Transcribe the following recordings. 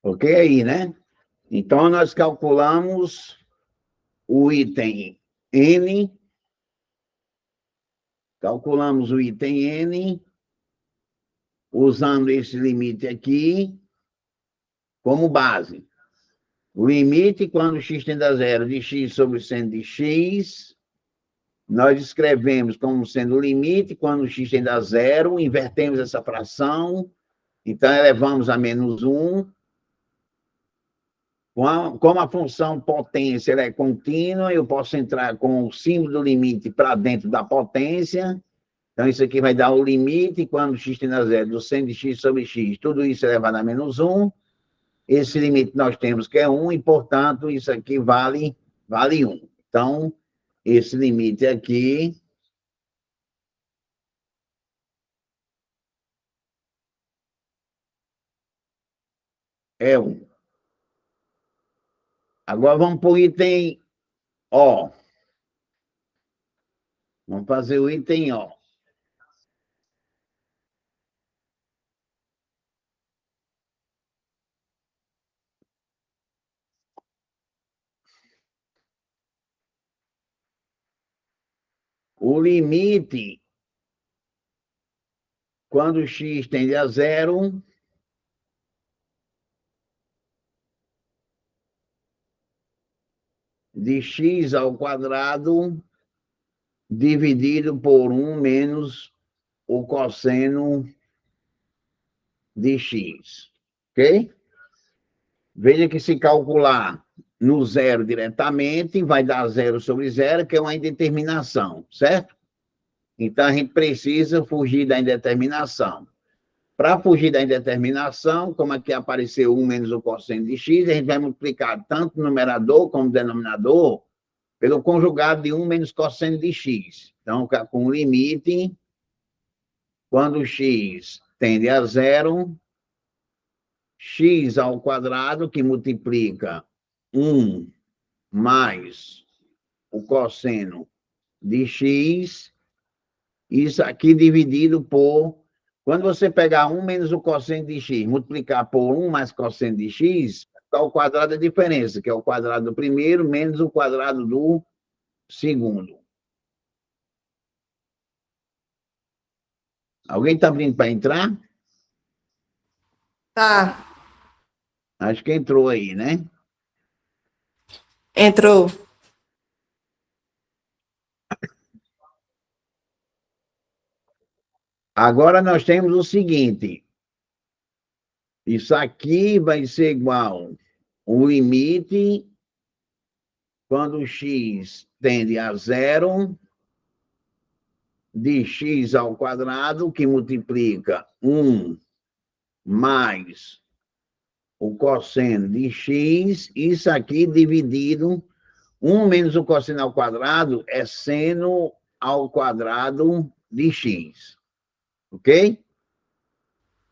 Ok aí, né? Então, nós calculamos o item N, usando esse limite aqui como base. O limite, quando x tende a zero, de x sobre seno de x, nós escrevemos como sendo o limite, quando x tende a zero, invertemos essa fração, então elevamos a menos 1. Como a função potência ela é contínua, eu posso entrar com o símbolo do limite para dentro da potência. Então, isso aqui vai dar o limite, quando x tende a zero, do seno de x sobre x, tudo isso elevado a menos 1. Esse limite nós temos que é 1, e, portanto, isso aqui vale 1. Então, esse limite aqui é 1. Agora vamos para o item O. Vamos fazer o item O. O limite, quando x tende a zero, de x ao quadrado dividido por 1 menos o cosseno de x. Ok? Veja que se calcular no zero diretamente, vai dar zero sobre zero, que é uma indeterminação, certo? Então, a gente precisa fugir da indeterminação. Para fugir da indeterminação, como aqui apareceu 1 menos o cosseno de x, a gente vai multiplicar tanto o numerador como o denominador pelo conjugado de 1 menos cosseno de x. Então, com o limite, quando x tende a zero, x ao quadrado, que multiplica 1 mais o cosseno de x, isso aqui dividido por... Quando você pegar 1 menos o cosseno de x, multiplicar por 1 mais cosseno de x, dá o quadrado da diferença, que é o quadrado do primeiro menos o quadrado do segundo. Alguém está abrindo para entrar? Tá, Acho que entrou aí, né? entrou. Agora nós temos o seguinte: isso aqui vai ser igual o limite quando x tende a zero de x ao quadrado, que multiplica 1 mais o cosseno de x, isso aqui dividido, 1 menos o cosseno ao quadrado é seno ao quadrado de x. Ok?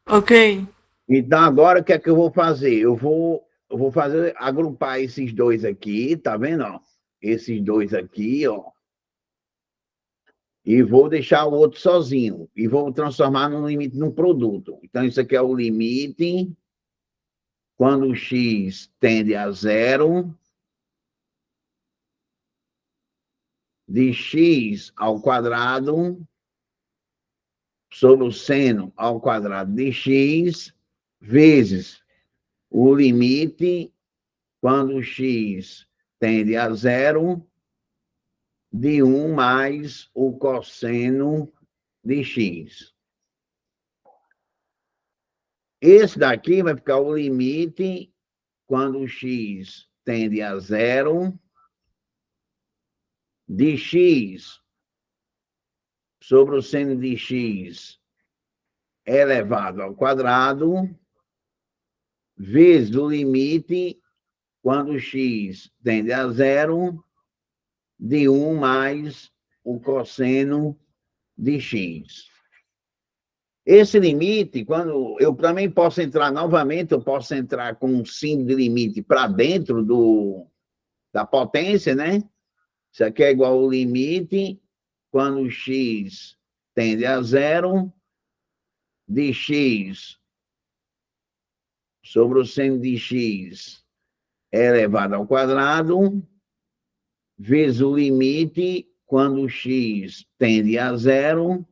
Ok. Então, agora o que é que eu vou fazer? Eu vou fazer, agrupar esses dois aqui, tá vendo? Ó? Esses dois aqui, ó. E vou deixar o outro sozinho. E vou transformar no limite num produto. Então, isso aqui é o limite quando x tende a zero de x ao quadrado sobre o seno ao quadrado de x vezes o limite quando x tende a zero de 1 mais o cosseno de x. Esse daqui vai ficar o limite quando x tende a zero de x sobre o seno de x elevado ao quadrado vezes o limite quando x tende a zero de 1 mais o cosseno de x. Esse limite, quando eu também posso entrar novamente, eu posso entrar com um símbolo de limite para dentro da potência, né? Isso aqui é igual ao limite quando x tende a zero de x sobre o seno de x elevado ao quadrado, vezes o limite quando x tende a zero,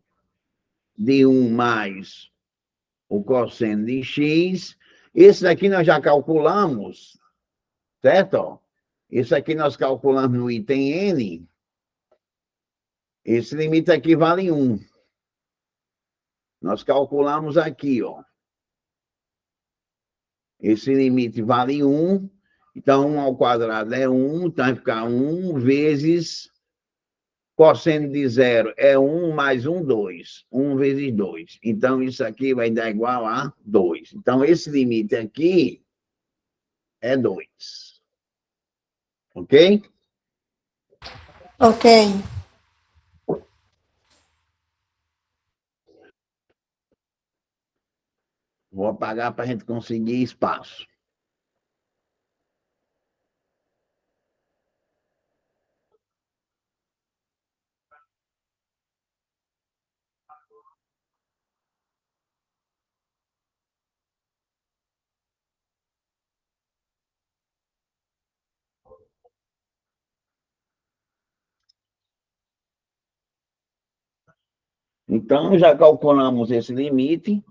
de 1 mais o cosseno de x. Esse daqui nós já calculamos, certo? Isso aqui nós calculamos no item N. Esse limite aqui vale 1. Nós calculamos aqui, ó. Esse limite vale 1. Então, 1 ao quadrado é 1. Então, vai ficar 1 vezes cosseno de zero é 1 mais 1, 2. 1 vezes 2. Então, isso aqui vai dar igual a 2. Então, esse limite aqui é 2. Ok? Ok. Vou apagar para a gente conseguir espaço. Então, já calculamos esse limite.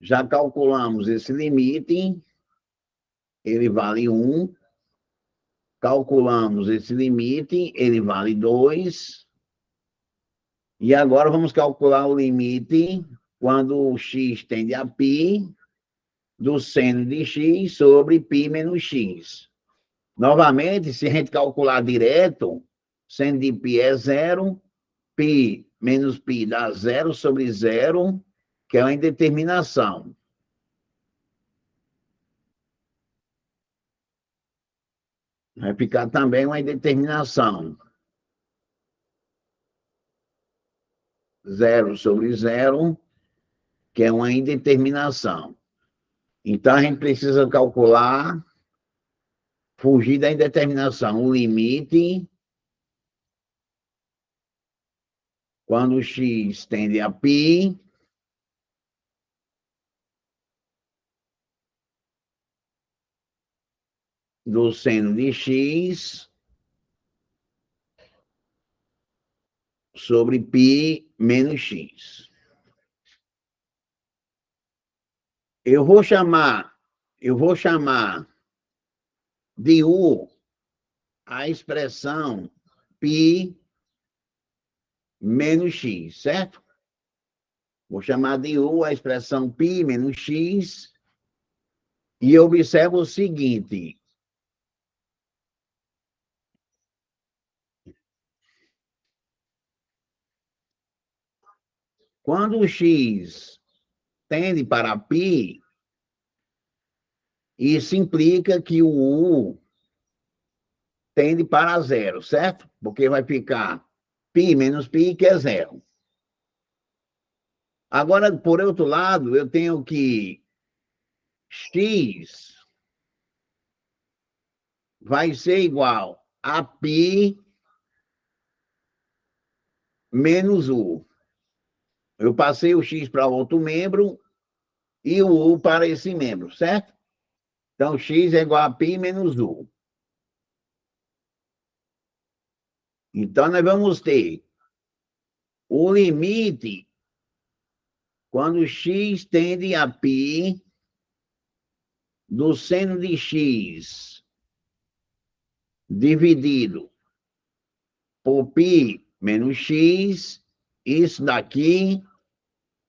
Já calculamos esse limite. Ele vale 1. Calculamos esse limite. Ele vale 2. E agora vamos calcular o limite quando o x tende a π do seno de x sobre π menos x. Novamente, se a gente calcular direto, seno de π é 0, π menos π dá 0 sobre 0, que é uma indeterminação. Vai ficar também uma indeterminação. 0 sobre 0, que é uma indeterminação. Então, a gente precisa calcular, fugir da indeterminação, o limite quando x tende a π do seno de x sobre π menos x. Eu vou chamar de U a expressão π menos x, certo? Vou chamar de U a expressão π menos x e observo o seguinte. Quando o x tende para π, isso implica que o U tende para zero, certo? Porque vai ficar π menos π, que é zero. Agora, por outro lado, eu tenho que x vai ser igual a π menos U. Eu passei o x para outro membro e o U para esse membro, certo? Então, x é igual a π menos U. Então, nós vamos ter o limite quando x tende a π do seno de x dividido por π menos x, isso daqui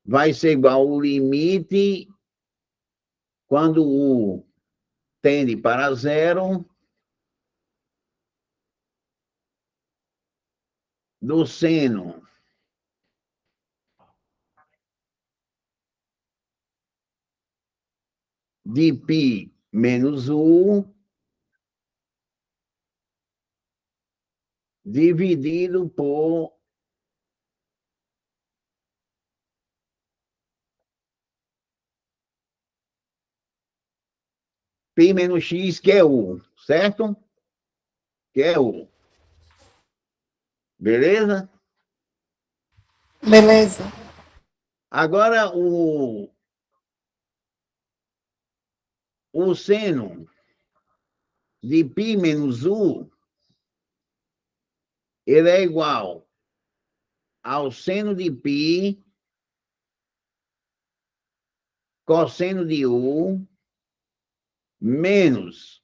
vai ser igual ao limite quando U tende para zero do seno de π menos U dividido por π menos x, que é U, certo? Que é U. Beleza? Beleza. Agora, o seno de π menos U, ele é igual ao seno de π cosseno de U menos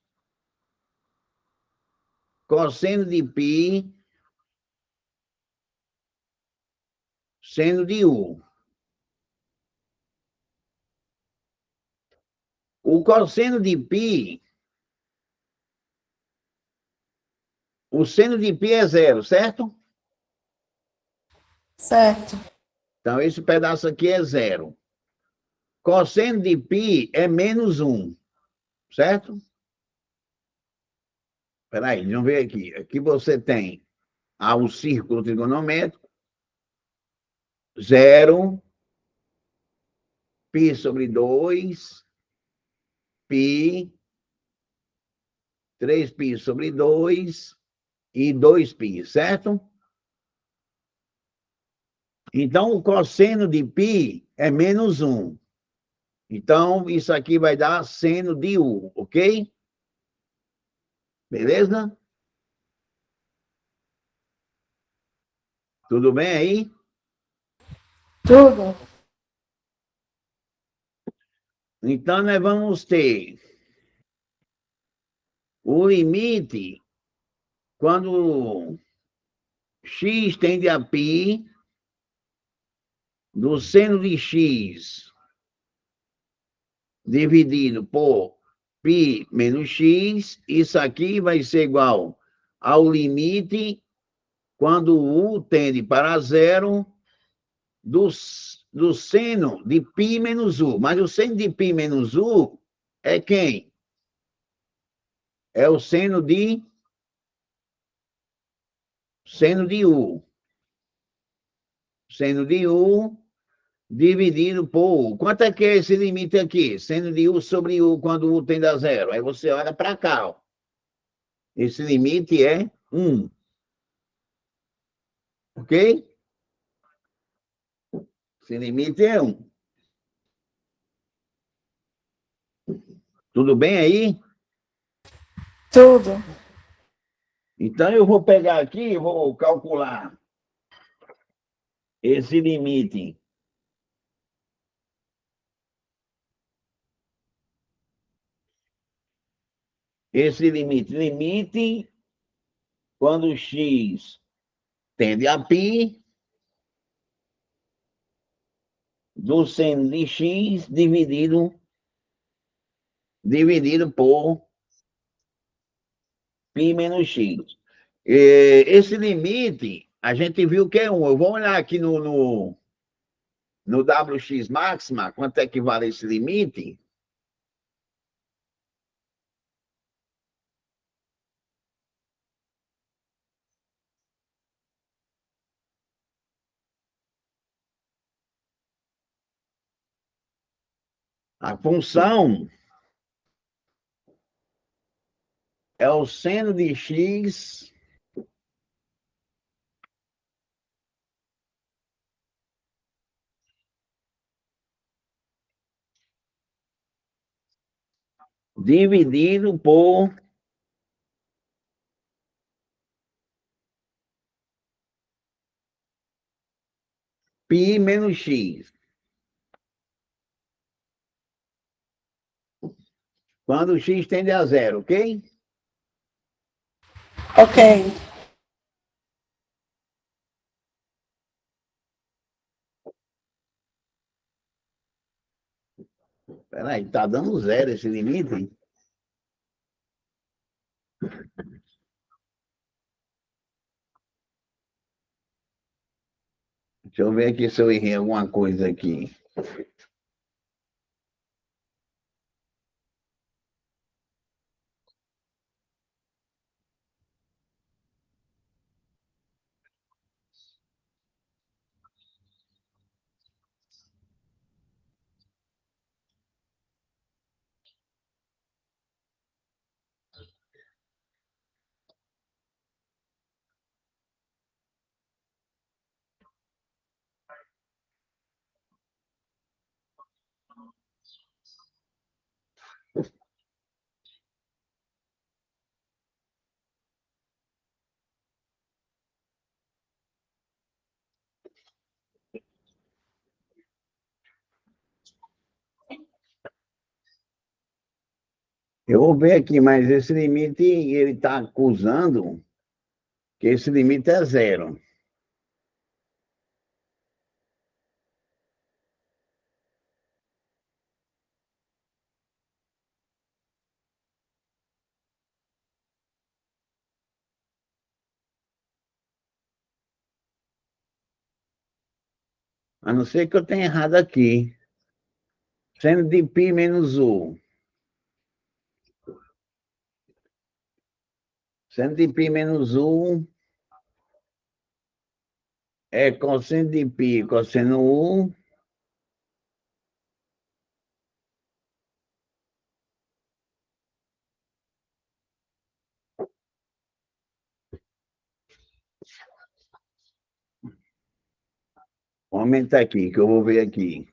cosseno de π seno de U. O cosseno de π, o seno de π é zero, certo? Certo. Então, esse pedaço aqui é zero. Cosseno de π é menos 1, certo? Espera aí, vamos ver aqui. Aqui você tem o círculo trigonométrico, 0, π sobre 2, π, 3π sobre 2 e 2π, certo? Então, o cosseno de π é menos 1. Então, isso aqui vai dar seno de U, ok? Beleza? Tudo bem aí? Tudo. Então, nós vamos ter o limite quando x tende a π do seno de x dividido por π menos x, isso aqui vai ser igual ao limite quando U tende para zero do seno de π menos U. Mas o seno de π menos U é quem? É o seno de U. Seno de U dividido por U. Quanto é que é esse limite aqui? Seno de U sobre U quando U tende a zero. Aí você olha para cá. Ó. Esse limite é 1. Ok? Esse limite é 1. Tudo bem aí? Tudo. Então, eu vou pegar aqui e vou calcular esse limite. Esse limite quando x tende a π do seno de x dividido por π menos x. Esse limite, a gente viu que é 1. Eu vou olhar aqui no WX máxima, quanto é que vale esse limite. A função é o seno de x dividido por π menos x. Quando x tende a zero, ok? Ok. Peraí, tá dando zero esse limite? Deixa eu ver aqui se eu errei alguma coisa aqui. Eu vou ver aqui, mas esse limite, ele está acusando que esse limite é zero. A não ser que eu tenha errado aqui. Seno de π menos 1. Seno de π menos 1 é cosseno de π cosseno 1. Vou aumentar aqui, que eu vou ver aqui.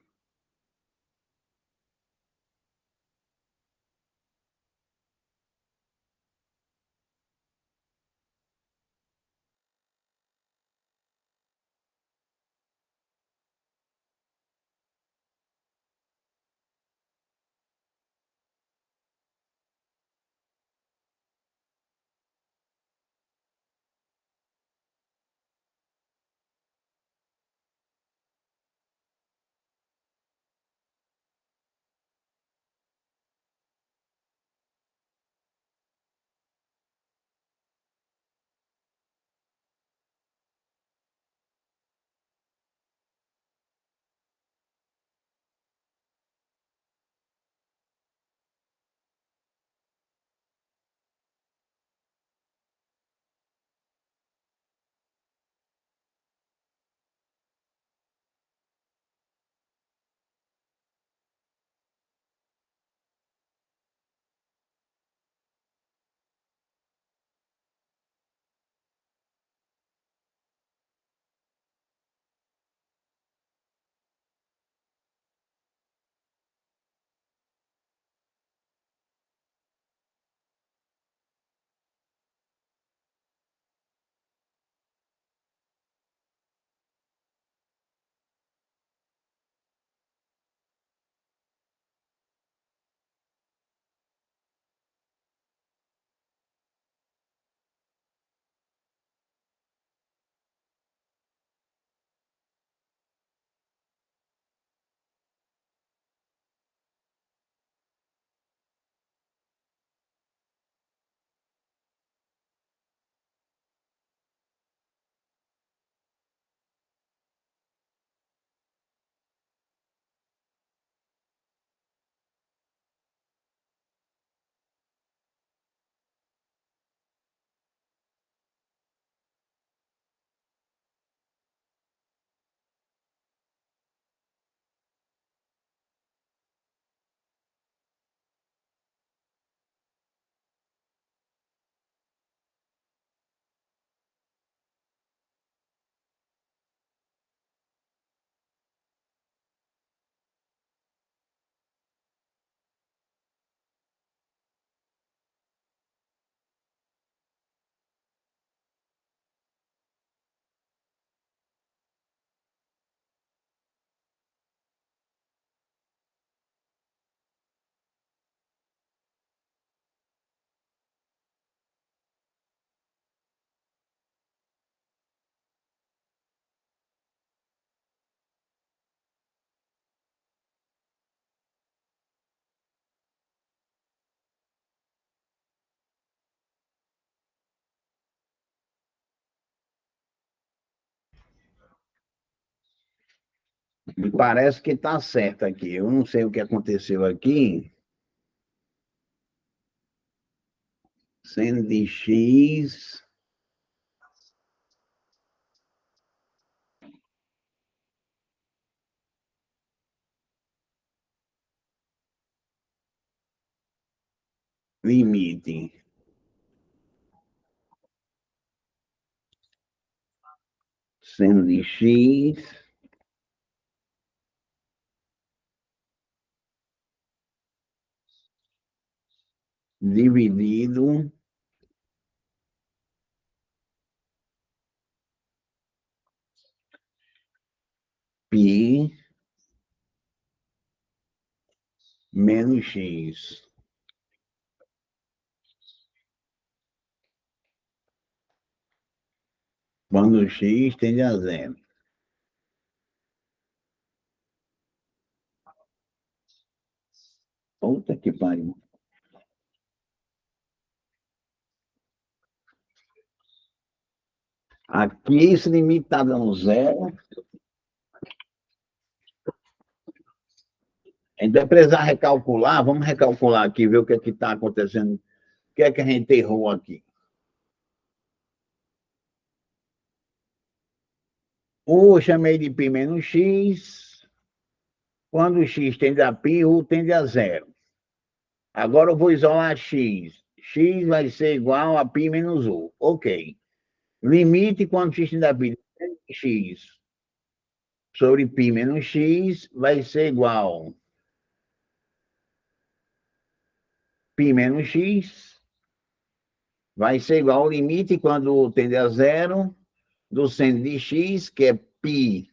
Me parece que está certo aqui. Eu não sei o que aconteceu aqui. Seno de x limite. Seno de x dividido π menos x. quando o x tende a zero. Puta que pariu. Aqui esse limite está dando zero. Então é precisar recalcular. Vamos recalcular aqui, ver o que é que está acontecendo. O que é que a gente errou aqui? U eu chamei de π menos x. Quando o x tende a π, U tende a zero. Agora eu vou isolar x. X vai ser igual a π menos U. Ok. Limite quando x tende a π. X sobre π menos x vai ser igual π menos x vai ser igual ao limite quando tende a zero do seno de x, que é π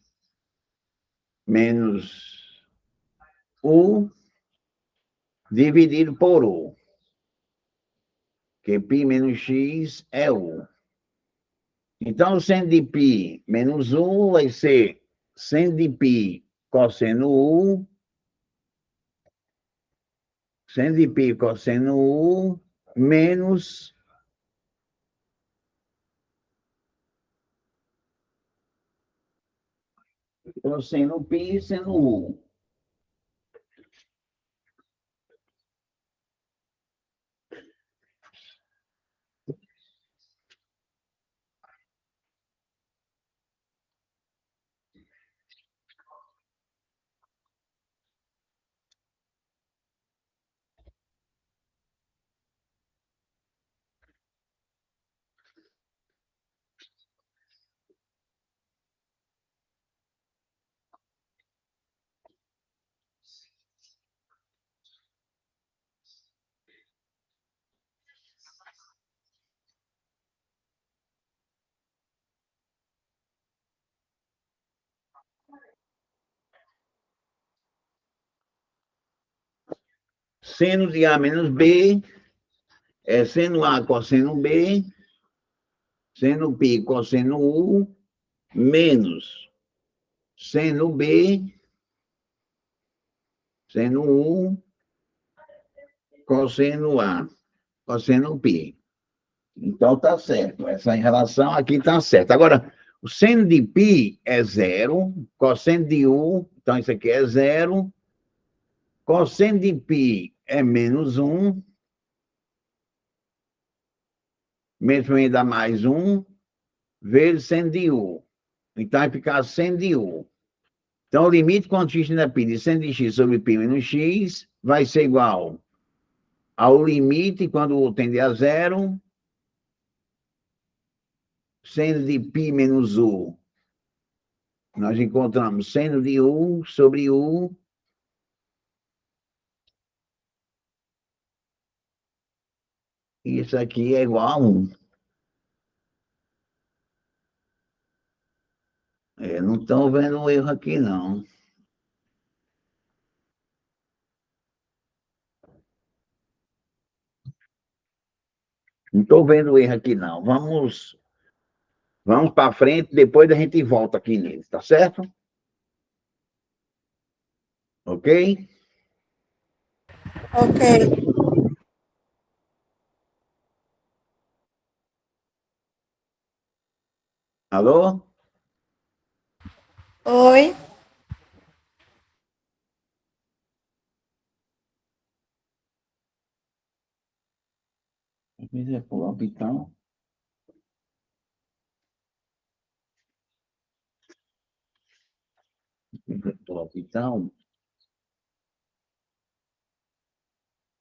menos U, dividido por U, que π menos x é U. Então, o seno de π menos U vai ser seno de π cosseno U, seno de π cosseno U, menos cosseno π seno U. Seno de A menos B é seno A cosseno B, seno π cosseno U, menos seno B, seno U, cosseno A, cosseno π. Então está certo. Essa relação aqui está certa. Agora, o seno de π é zero, cosseno de U, então isso aqui é zero, cosseno de π é menos 1, mesmo ainda mais 1, vezes seno de U. Então vai ficar seno de U. Então, o limite quando x tende a π de seno de x sobre π menos x vai ser igual ao limite quando U tende a zero, seno de π menos U. Nós encontramos seno de U sobre U. Isso aqui é igual a 1. Não estou vendo um erro aqui, não. Não estou vendo erro aqui, não. Vamos para frente, depois a gente volta aqui nele, tá certo? Ok? Ok. Alô? Oi. Então, então,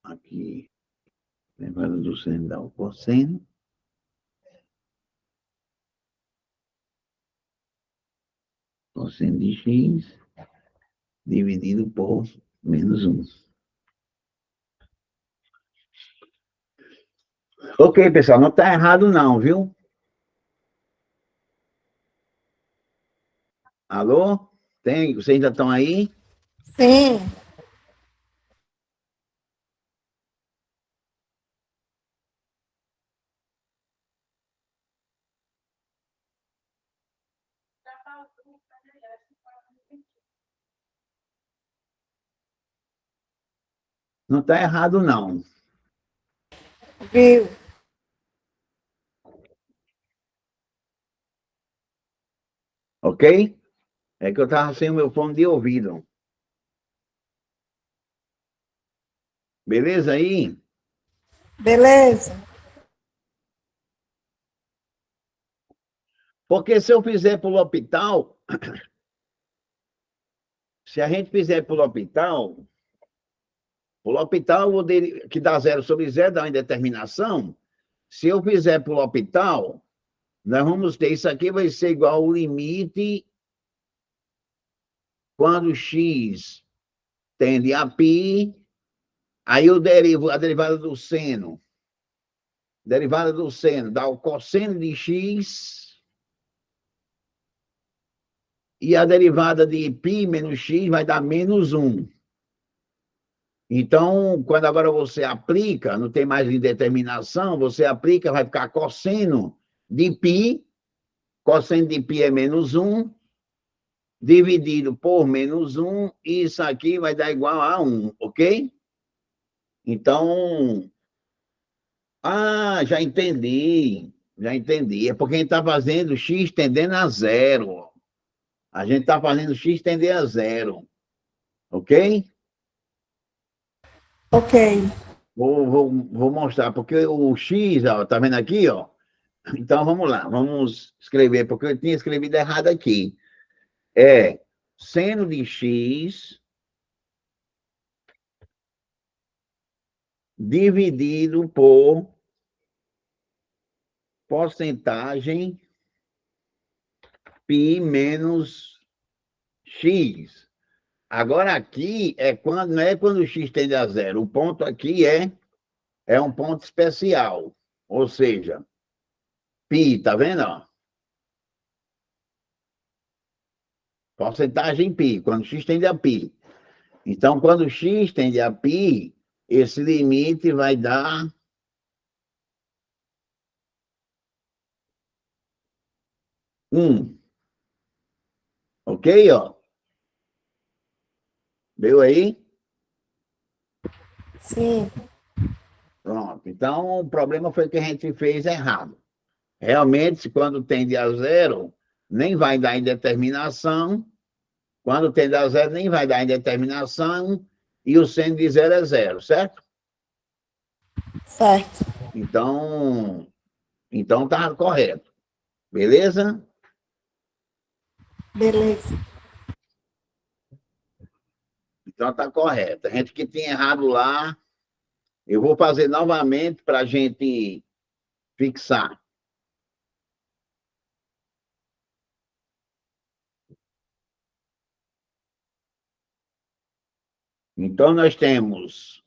aqui, lembrando do seno da cosseno, cosseno de x dividido por menos 1. Ok, pessoal, não está errado não, viu? Alô? Vocês ainda estão aí? Sim. Não está errado, não. Viu? Ok? É que eu estava sem o meu fone de ouvido. Beleza aí? Beleza. Porque se eu fizer por hospital, se a gente fizer por hospital, que dá 0/0, dá uma indeterminação. Se eu fizer por hospital, nós vamos ter isso aqui, vai ser igual ao limite quando x tende a π, aí eu derivo a derivada do seno dá o cosseno de x, e a derivada de π menos x vai dar -1. Então, quando agora você aplica, não tem mais indeterminação, você aplica, vai ficar cosseno de π, cosseno de π é -1, dividido por -1, e isso aqui vai dar igual a 1, ok? Então, já entendi, já entendi. É porque a gente está fazendo x tendendo a zero. A gente está fazendo x tender a zero, ok? Ok. Vou mostrar, porque o x, ó, tá vendo aqui, ó? Então, vamos lá, vamos escrever, porque eu tinha escrevido errado aqui. É seno de x dividido por porcentagem π menos x. Agora, aqui não é quando o x tende a zero. O ponto aqui é um ponto especial. Ou seja, π, tá vendo? Ó? Porcentagem π, quando x tende a π. Então, quando x tende a π, esse limite vai dar 1. Ok? Ó? Viu aí? Sim. Pronto. Então, o problema foi que a gente fez errado. Realmente, quando tende a zero, nem vai dar indeterminação. Quando tende a zero, nem vai dar indeterminação. E o seno de zero é zero, certo? Certo. Então tá correto. Beleza? Beleza. Então tá correto. A gente que tinha errado lá, eu vou fazer novamente para a gente fixar. Então, nós temos.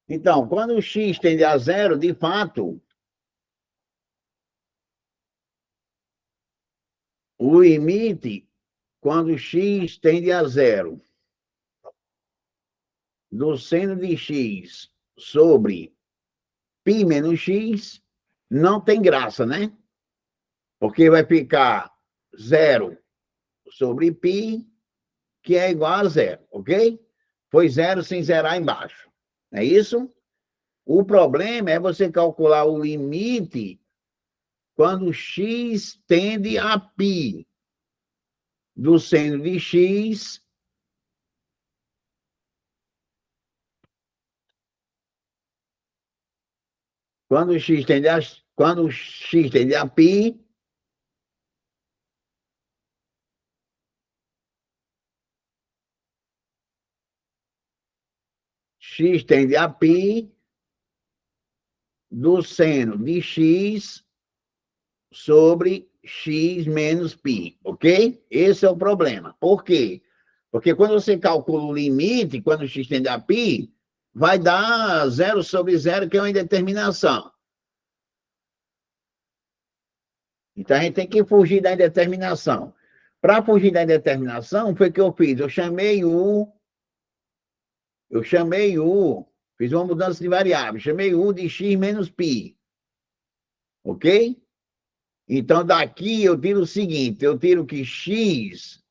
Então, quando o x tende a zero, de fato, o limite, quando x tende a zero, do seno de x sobre π menos x, não tem graça, né? Porque vai ficar zero sobre π, que é igual a zero, ok? Foi zero sem zerar embaixo. É isso? O problema é você calcular o limite quando x tende a π do seno de x quando x tende a π, x tende a π, do seno de x sobre x menos π, ok? Esse é o problema. Por quê? Porque quando você calcula o limite, quando x tende a π, vai dar 0 sobre 0, que é uma indeterminação. Então, a gente tem que fugir da indeterminação. Para fugir da indeterminação, foi o que eu fiz. Eu chamei fiz uma mudança de variável, chamei u de x menos π. Ok? Então, daqui eu tiro o seguinte, eu tiro que x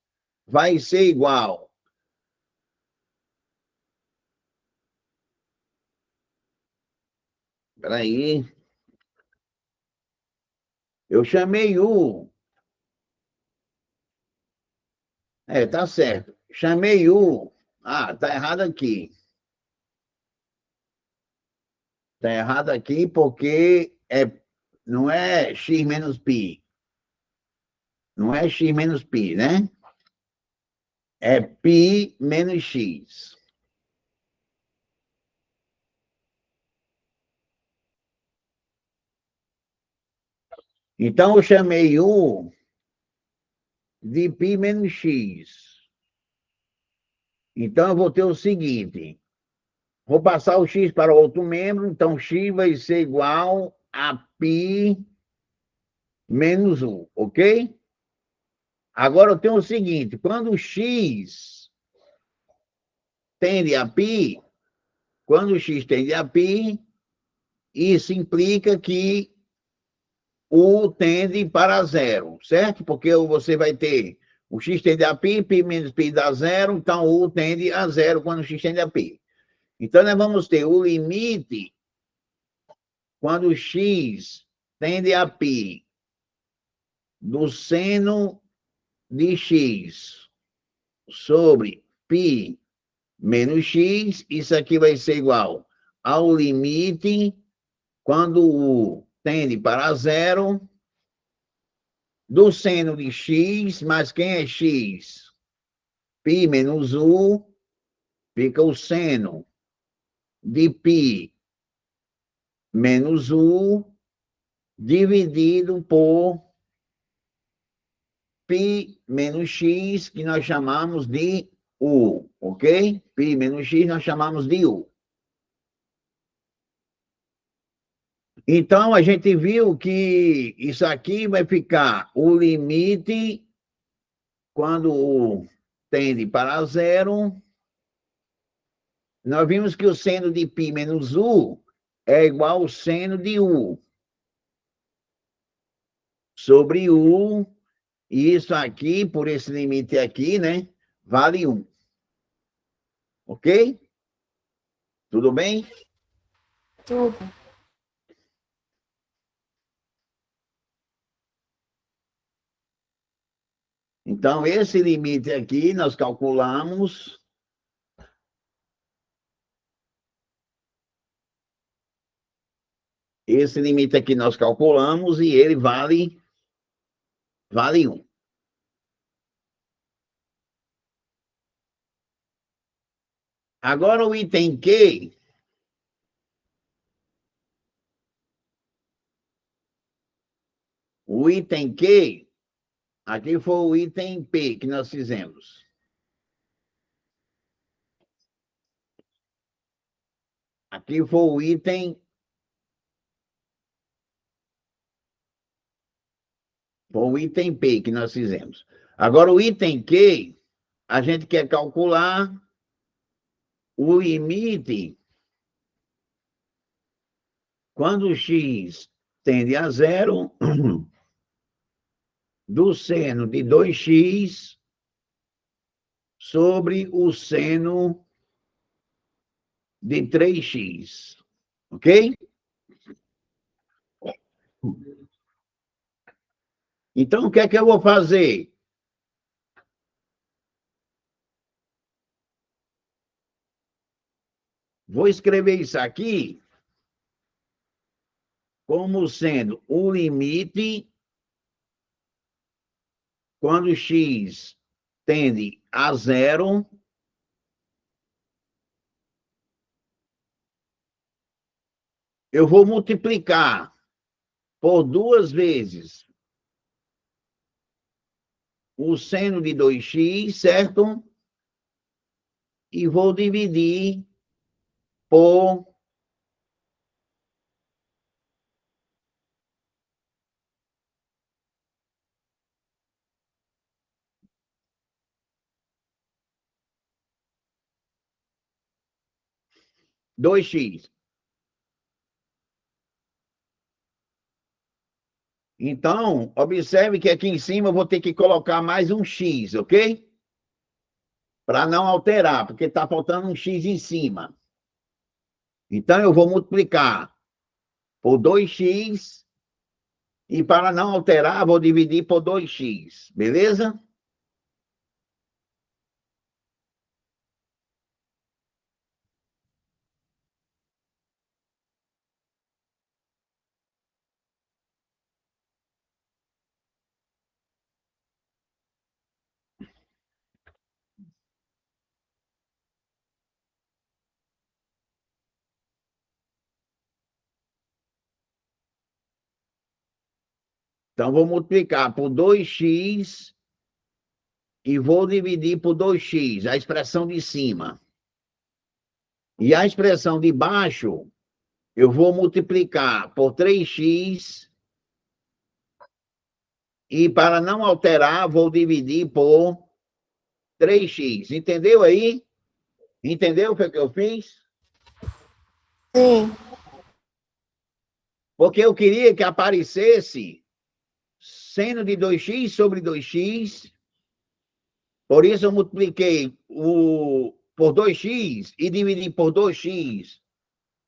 vai ser igual. Espera aí. Eu chamei u. Tá certo. Chamei u. Ah, tá errado aqui. Tá errado aqui porque não é x menos π. Não é x menos π, né? É π menos x. Então, eu chamei u de π menos x. Então, eu vou ter o seguinte. Vou passar o x para outro membro. Então, x vai ser igual a π menos u, ok? Agora, eu tenho o seguinte. Quando o x tende a π, quando o x tende a π, isso implica que u tende para zero, certo? Porque você vai ter o x tende a π, π menos π dá zero, então u tende a zero quando o x tende a π. Então, nós vamos ter o limite quando o x tende a π do seno de x sobre π menos x, isso aqui vai ser igual ao limite quando u tende para zero do seno de x, mas quem é x? Π menos u, fica o seno de π menos u dividido por π menos x, que nós chamamos de u, ok? Π menos x nós chamamos de u. Então, a gente viu que isso aqui vai ficar o limite quando u tende para zero. Nós vimos que o seno de π menos u é igual ao seno de u sobre u, e isso aqui, por esse limite aqui, né, vale 1. Ok? Tudo bem? Tudo. Então, esse limite aqui nós calculamos. Esse limite aqui nós calculamos e ele vale 1. Agora, o item Q, aqui foi o item P que nós fizemos. Aqui foi o item P que nós fizemos. Agora, o item Q, a gente quer calcular o limite quando x tende a zero do seno de 2x sobre o seno de 3x. Ok? Então, o que é que eu vou fazer? Vou escrever isso aqui como sendo o limite quando x tende a zero eu vou multiplicar por 2 vezes o seno de 2x, certo? E vou dividir por 2x. Então, observe que aqui em cima eu vou ter que colocar mais um x, ok? Para não alterar, porque está faltando um x em cima. Então, eu vou multiplicar por 2x e para não alterar, vou dividir por 2x, beleza? Então, vou multiplicar por 2x e vou dividir por 2x, a expressão de cima. E a expressão de baixo, eu vou multiplicar por 3x e, para não alterar, vou dividir por 3x. Entendeu aí? Entendeu o que eu fiz? Sim. Porque eu queria que aparecesse seno de 2x sobre 2x. Por isso eu multipliquei por 2x e dividi por 2x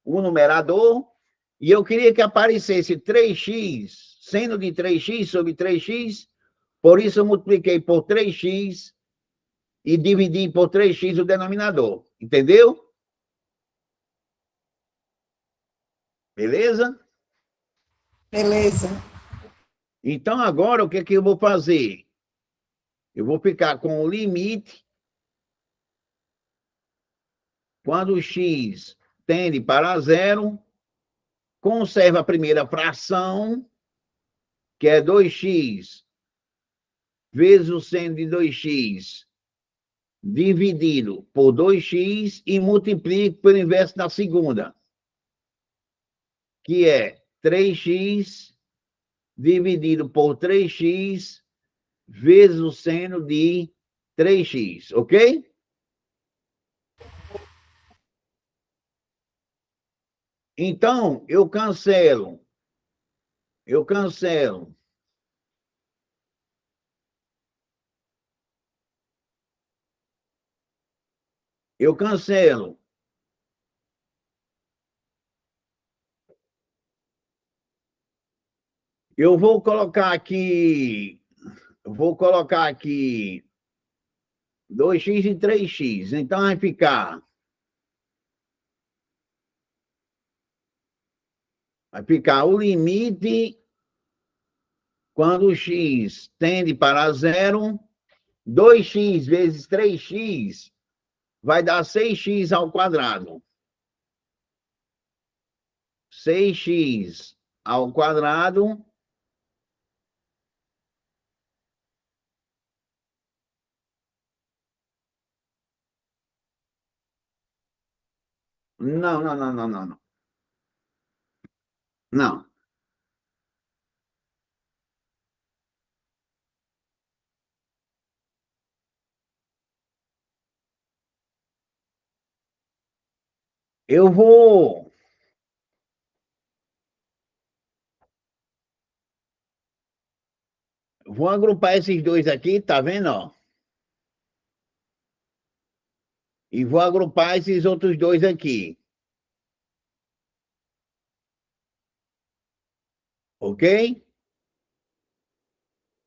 o numerador. E eu queria que aparecesse 3x, seno de 3x sobre 3x. Por isso eu multipliquei por 3x e dividi por 3x o denominador. Entendeu? Beleza? Beleza. Então, agora, o que é que eu vou fazer? Eu vou ficar com o limite quando o x tende para zero, conserva a primeira fração, que é 2x vezes o seno de 2x dividido por 2x e multiplico pelo inverso da segunda, que é 3x dividido por 3x vezes o seno de 3x, ok? Então, eu cancelo. Eu cancelo. Eu cancelo. Eu vou colocar aqui. Vou colocar aqui 2x e 3x. Então vai ficar. Vai ficar o limite quando o x tende para zero. 2x vezes 3x vai dar 6x ao quadrado. 6x ao quadrado. Não, não, não, não, não. Não. Eu vou agrupar esses dois aqui, tá vendo? Ó? E vou agrupar esses outros dois aqui. Ok?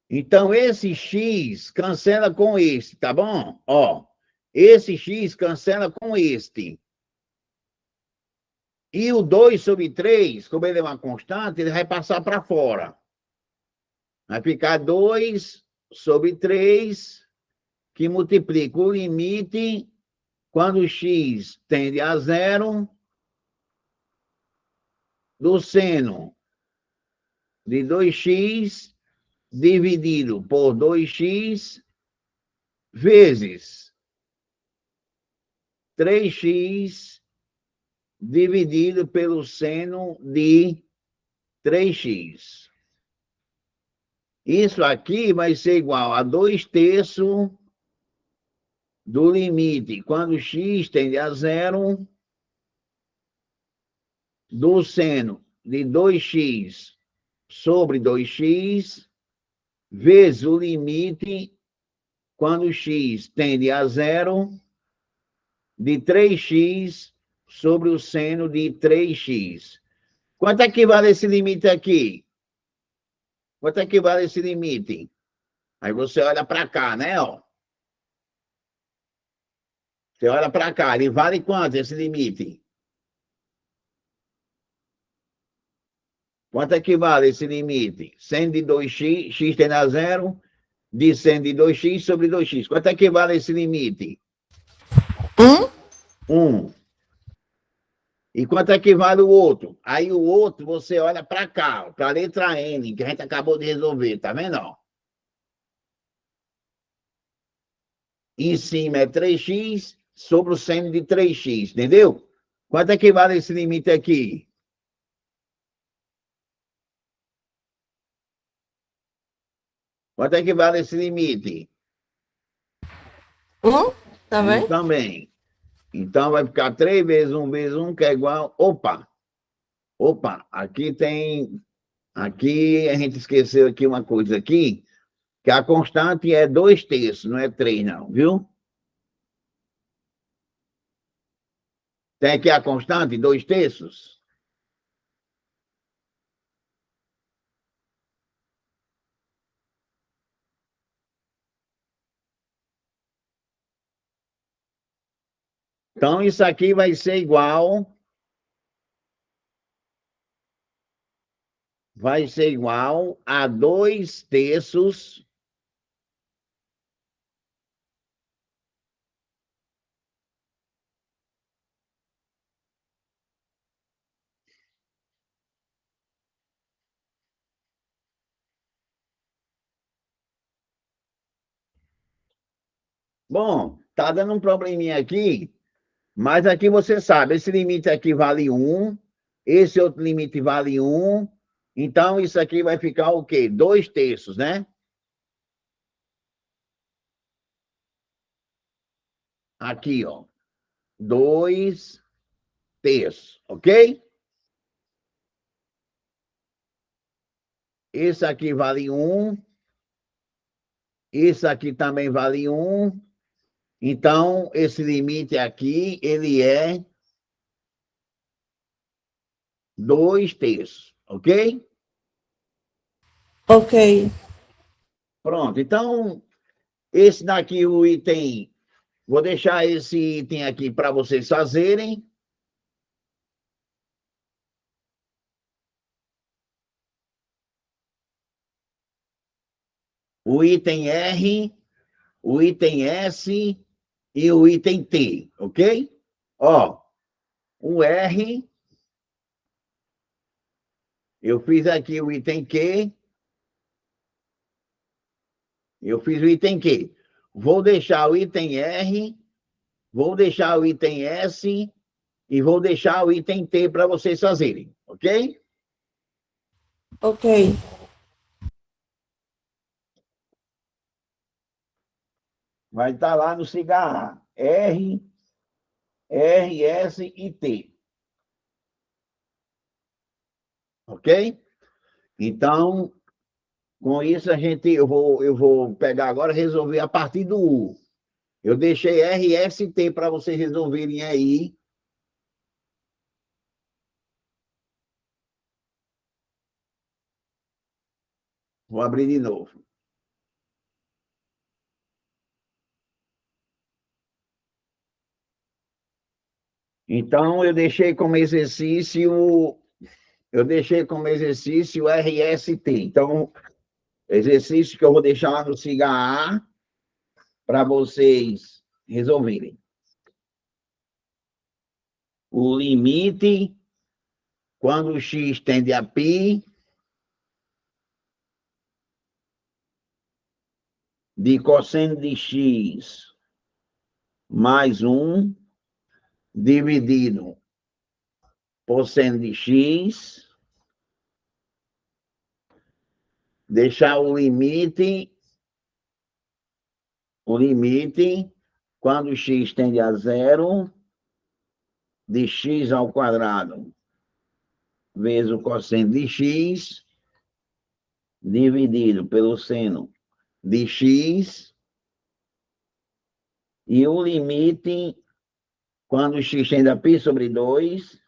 Então, esse x cancela com este, tá bom? Ó, esse x cancela com este. E o 2 sobre 3, como ele é uma constante, ele vai passar para fora. Vai ficar 2 sobre 3, que multiplica o limite quando o x tende a zero. do seno de 2x dividido por 2x vezes 3x dividido pelo seno de 3x. Isso aqui vai ser igual a 2/3 do limite, quando x tende a zero, do seno de 2x sobre 2x, vezes o limite, quando x tende a zero, de 3x sobre o seno de 3x. Quanto é que vale esse limite aqui? Quanto é que vale esse limite? Aí você olha para cá, né? Ó. Você olha para cá, ele vale quanto esse limite? Quanto é que vale esse limite? Seno de 2x, x tende a zero, de seno de 2x sobre 2x. Quanto é que vale esse limite? 1. E quanto é que vale o outro? Aí o outro, você olha para cá, para a letra N, que a gente acabou de resolver, tá vendo? Ó? Em cima é 3x sobre o seno de 3x, entendeu? Quanto é que vale esse limite aqui? Quanto é que vale esse limite? 1, tá 1 bem? também. Então vai ficar 3 vezes 1 vezes 1, que é igual... Opa, aqui tem... Aqui a gente esqueceu aqui uma coisa aqui, que a constante é 2/3, não é 3 não, viu? Tem aqui a constante, 2/3. Então, isso aqui vai ser igual a 2/3 Bom, tá dando um probleminha aqui, mas aqui você sabe, esse limite aqui vale 1, esse outro limite vale 1, então isso aqui vai ficar o quê? 2/3, né? Aqui, ó, 2/3, ok? Esse aqui vale 1, esse aqui também vale 1, então esse limite aqui, ele é 2/3, ok? Ok. Pronto, então esse daqui, o item, vou deixar esse item aqui para vocês fazerem. O item R, o item S e o item T, ok? Ó, o R, eu fiz aqui o item Q, eu fiz o item Q. Vou deixar o item R, vou deixar o item S e vou deixar o item T para vocês fazerem, ok? Ok. Vai estar lá no cigarro R, R, S e T, ok? Então, com isso, eu vou pegar agora e resolver a partir do U. Eu deixei R, S e T para vocês resolverem aí. Vou abrir de novo. Então, eu deixei como exercício RST. Então, exercício que eu vou deixar lá no cigarro para vocês resolverem. O limite quando x tende a π, de cosseno de x mais 1, dividido por seno de x, deixar o limite, quando x tende a 0, de x ao quadrado, vezes o cosseno de x, dividido pelo seno de x, e o limite, quando x tende a π sobre 2,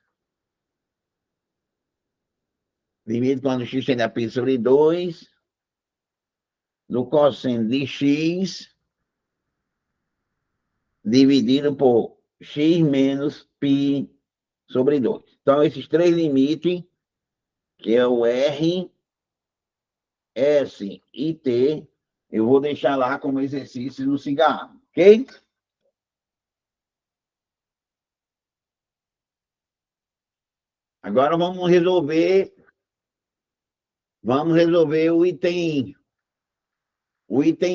limite quando x tende a π sobre 2, do cosseno de x, dividido por x menos π sobre 2. Então, esses três limites, que é o R, S e T, eu vou deixar lá como exercício no cigarro, ok? Agora vamos resolver o item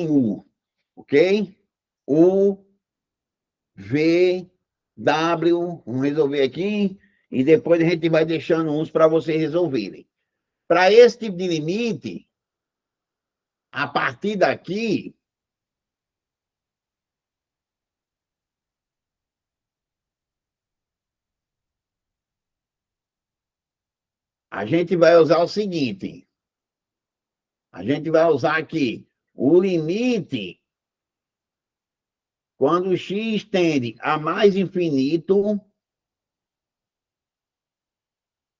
1, ok? O, V, W, vamos resolver aqui, e depois a gente vai deixando uns para vocês resolverem. Para esse tipo de limite, a partir daqui, a gente vai usar o seguinte. A gente vai usar aqui o limite quando x tende a mais infinito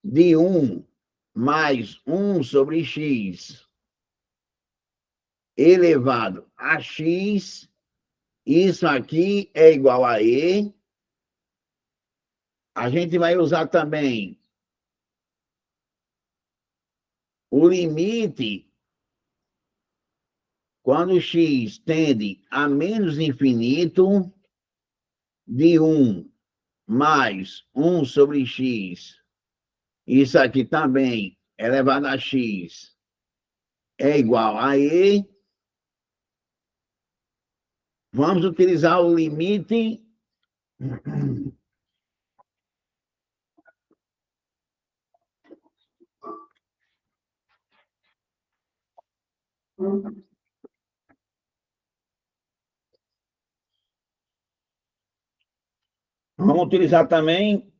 de 1 mais 1 sobre x elevado a x, isso aqui é igual a E. A gente vai usar também o limite quando x tende a menos infinito de 1 mais 1 sobre x, isso aqui também elevado a x é igual a E. Vamos utilizar o limite vamos utilizar também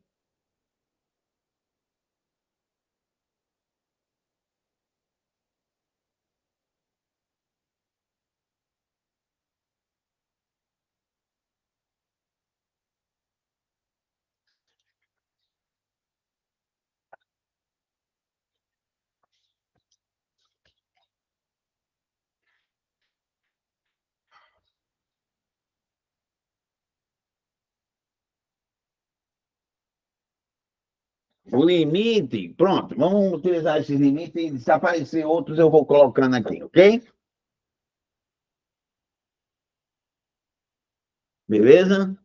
o limite. Pronto, vamos utilizar esses limites e se aparecer outros eu vou colocando aqui, ok? Beleza?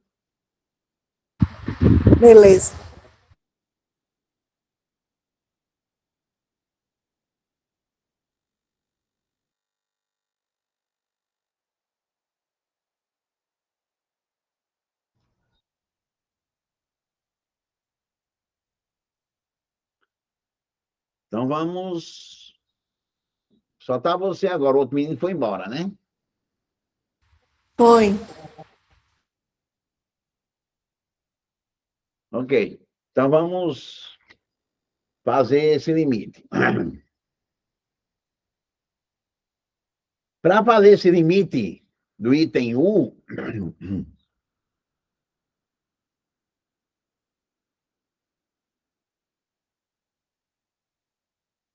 Beleza. Então vamos. Só tá você agora, o outro menino foi embora, né? Foi. Ok. Então vamos fazer esse limite. Para fazer esse limite do item 1,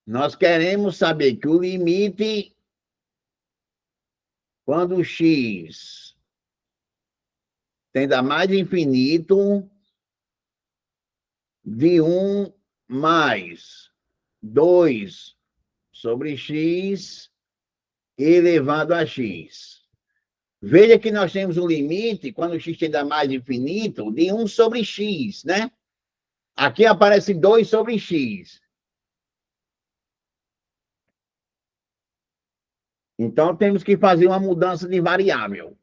nós queremos saber que o limite, quando x tende a mais infinito, de 1 mais 2 sobre x elevado a x. Veja que nós temos um limite, quando x tende a mais infinito, de 1 sobre x, né? Aqui aparece 2 sobre x. Então, temos que fazer uma mudança de variável.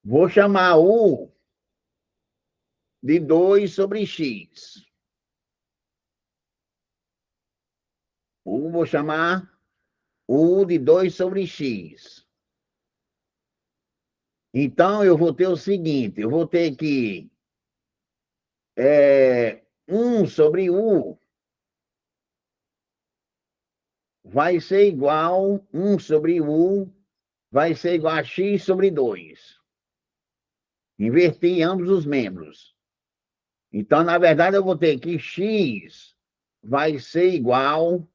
Vou chamar u de 2 sobre x. Vou chamar u de 2 sobre x. Então, eu vou ter o seguinte, eu vou ter que 1 sobre u vai ser igual, 1 sobre u vai ser igual a x sobre 2. Inverti ambos os membros. Então, na verdade, eu vou ter que x vai ser igual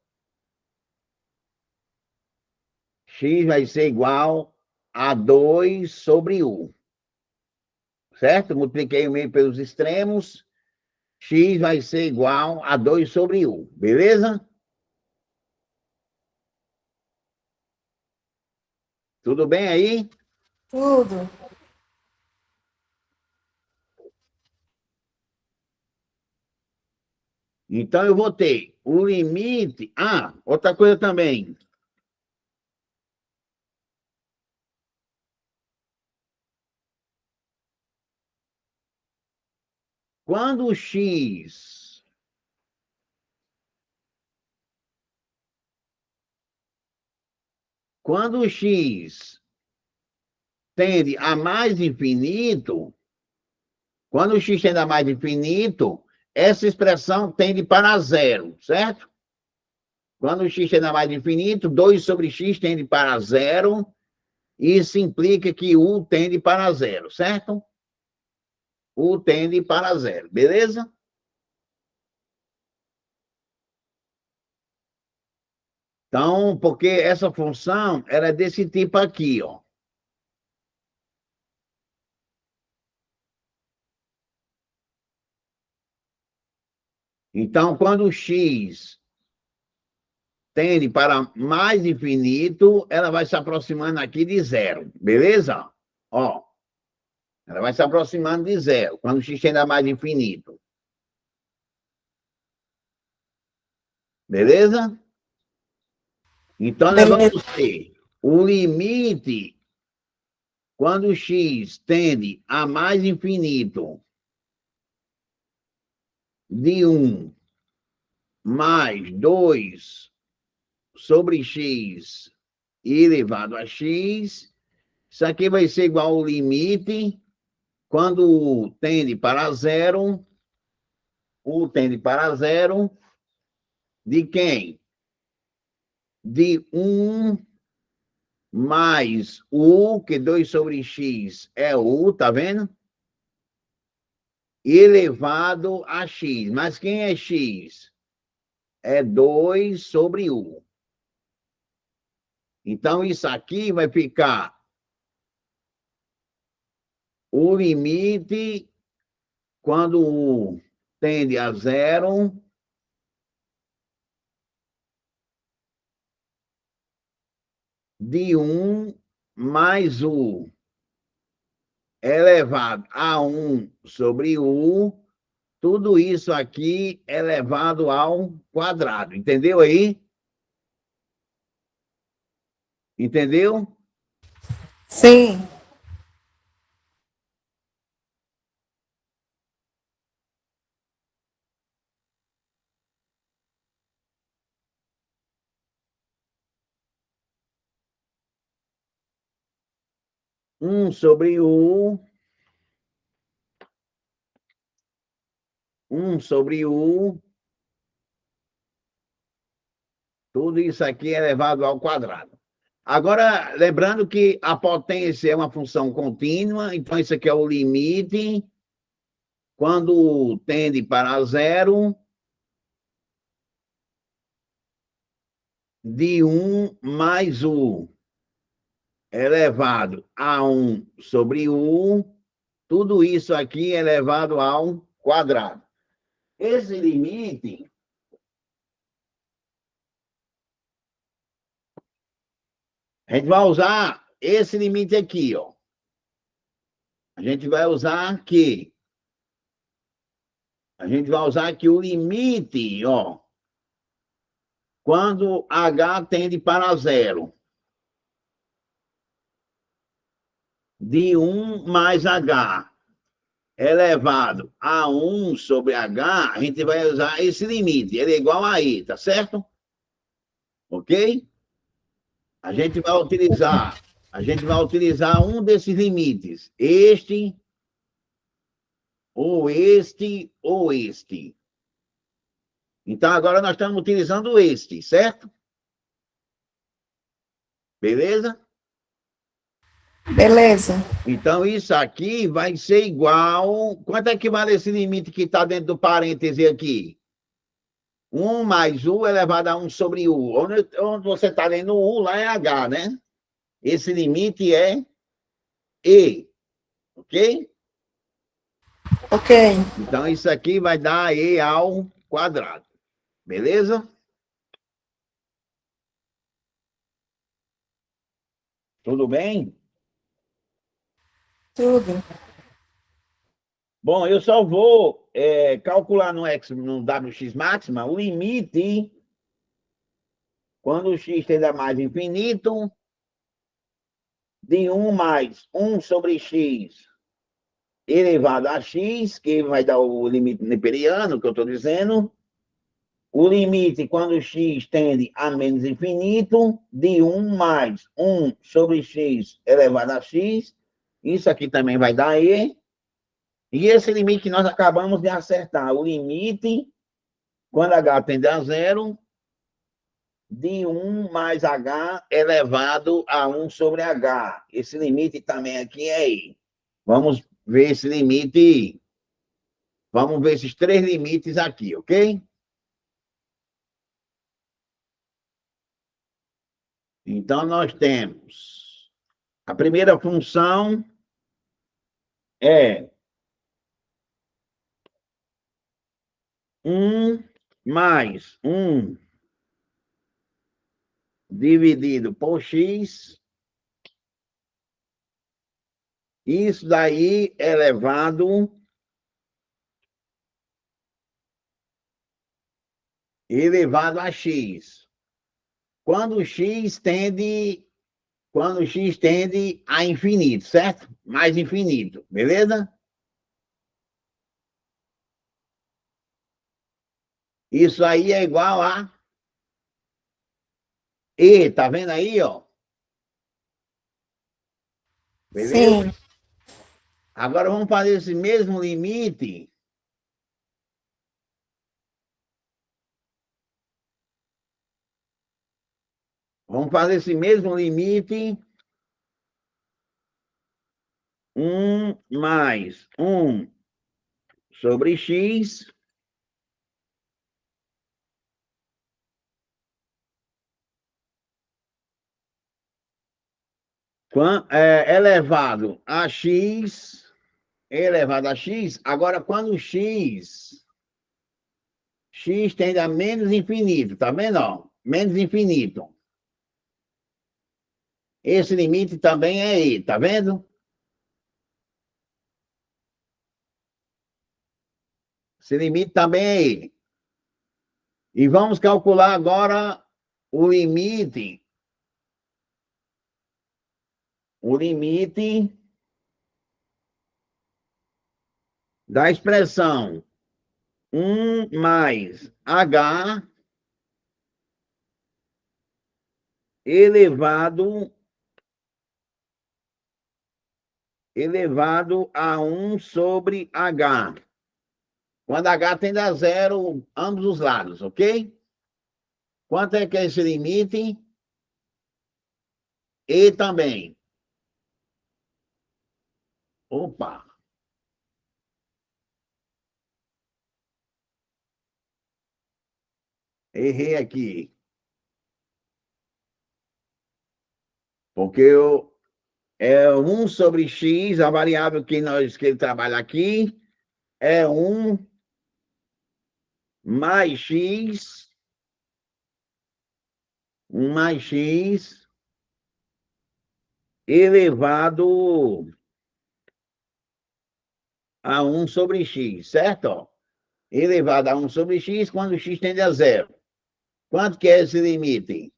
a 2 sobre u. Certo? Multipliquei o meio pelos extremos. X vai ser igual a 2 sobre u. Beleza? Tudo bem aí? Tudo. Então, eu vou ter o limite... Ah, outra coisa também. Quando o x tende a mais infinito, essa expressão tende para zero, certo? Quando o x tende a mais infinito, 2 sobre x tende para zero, isso implica que u tende para zero, certo? U tende para zero, beleza? Então, porque essa função era desse tipo aqui, ó. Então, quando o x tende para mais infinito, ela vai se aproximando aqui de zero, beleza? Ó, ela vai se aproximando de zero, quando o x tende a mais infinito. Beleza? Então, nós vamos ter o limite quando o x tende a mais infinito de 1 mais 2 sobre x elevado a x, isso aqui vai ser igual ao limite quando tende para zero, u tende para zero, de quem? De 1 mais u, que 2 sobre x é u, tá vendo? Elevado a x. Mas quem é x? É 2 sobre u. Então, isso aqui vai ficar o limite quando u tende a zero de 1 mais u elevado a 1 sobre u, tudo isso aqui elevado ao quadrado. Entendeu aí? Entendeu? Sim. 1 sobre u, 1 sobre u, tudo isso aqui elevado ao quadrado. Agora, lembrando que a potência é uma função contínua, então isso aqui é o limite quando tende para zero de 1 mais u elevado a 1 sobre u, tudo isso aqui elevado ao quadrado. Esse limite a gente vai usar esse limite aqui, ó. A gente vai usar aqui A gente vai usar aqui o limite, ó. Quando H tende para zero. De 1 mais H elevado a 1 sobre H, a gente vai usar esse limite. Ele é igual a I, tá certo? Ok? A gente vai utilizar um desses limites. Este, ou este, ou este. Então, agora nós estamos utilizando este, certo? Beleza? Beleza. Então, isso aqui vai ser igual... Quanto é que vale esse limite que está dentro do parêntese aqui? 1 mais U elevado a 1 sobre U. Onde você está lendo U, lá é H, né? Esse limite é E, ok? Ok. Então, isso aqui vai dar E ao quadrado. Beleza? Tudo bem? Tudo. Bom, eu só vou calcular no WX máxima o limite quando o x tende a mais infinito de 1 mais 1 sobre x elevado a x, que vai dar o limite neperiano, que eu estou dizendo. O limite quando x tende a menos infinito de 1 mais 1 sobre x elevado a x. Isso aqui também vai dar E. E esse limite que nós acabamos de acertar, o limite, quando H tende a zero, de 1 mais H elevado a 1 sobre H. Esse limite também aqui é I. Vamos ver esse limite. Vamos ver esses três limites aqui, ok? Então, nós temos a primeira função é 1 mais 1 dividido por x. Isso daí é elevado a x. Quando x tende a infinito, certo? Mais infinito, beleza? Isso aí é igual a E, tá vendo aí, ó? Beleza? Sim. Agora vamos fazer esse mesmo limite. Vamos fazer esse mesmo limite. 1 mais 1 sobre x elevado a x, agora quando x tende a menos infinito, tá vendo? Ó? Menos infinito. Esse limite também é I, tá vendo? Esse limite também é I. E vamos calcular agora o limite, o limite da expressão 1 mais H elevado a 1 sobre H. Quando H tende a zero, ambos os lados, ok? Quanto é que é esse limite? E também. Opa! Errei aqui. Porque é 1 sobre x, a variável que ele trabalha aqui, é 1 mais x, 1 mais x elevado a 1 sobre x, certo? elevado a 1 sobre x quando x tende a zero. Quanto que é esse limite?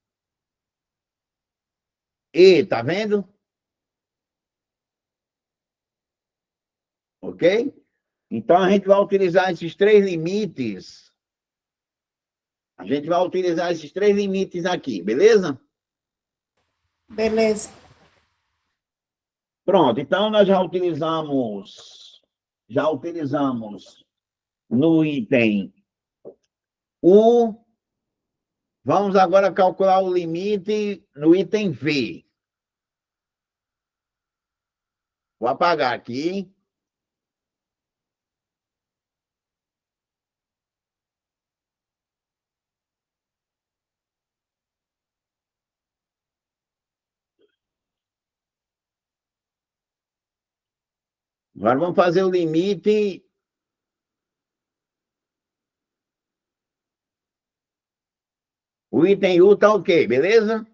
E, tá vendo? Ok? Então, a gente vai utilizar esses três limites. A gente vai utilizar esses três limites aqui, beleza? Beleza. Pronto, então nós já utilizamos no item U. Vamos agora calcular o limite no item V. Vou apagar aqui. Agora vamos fazer o limite. O item U está ok, beleza?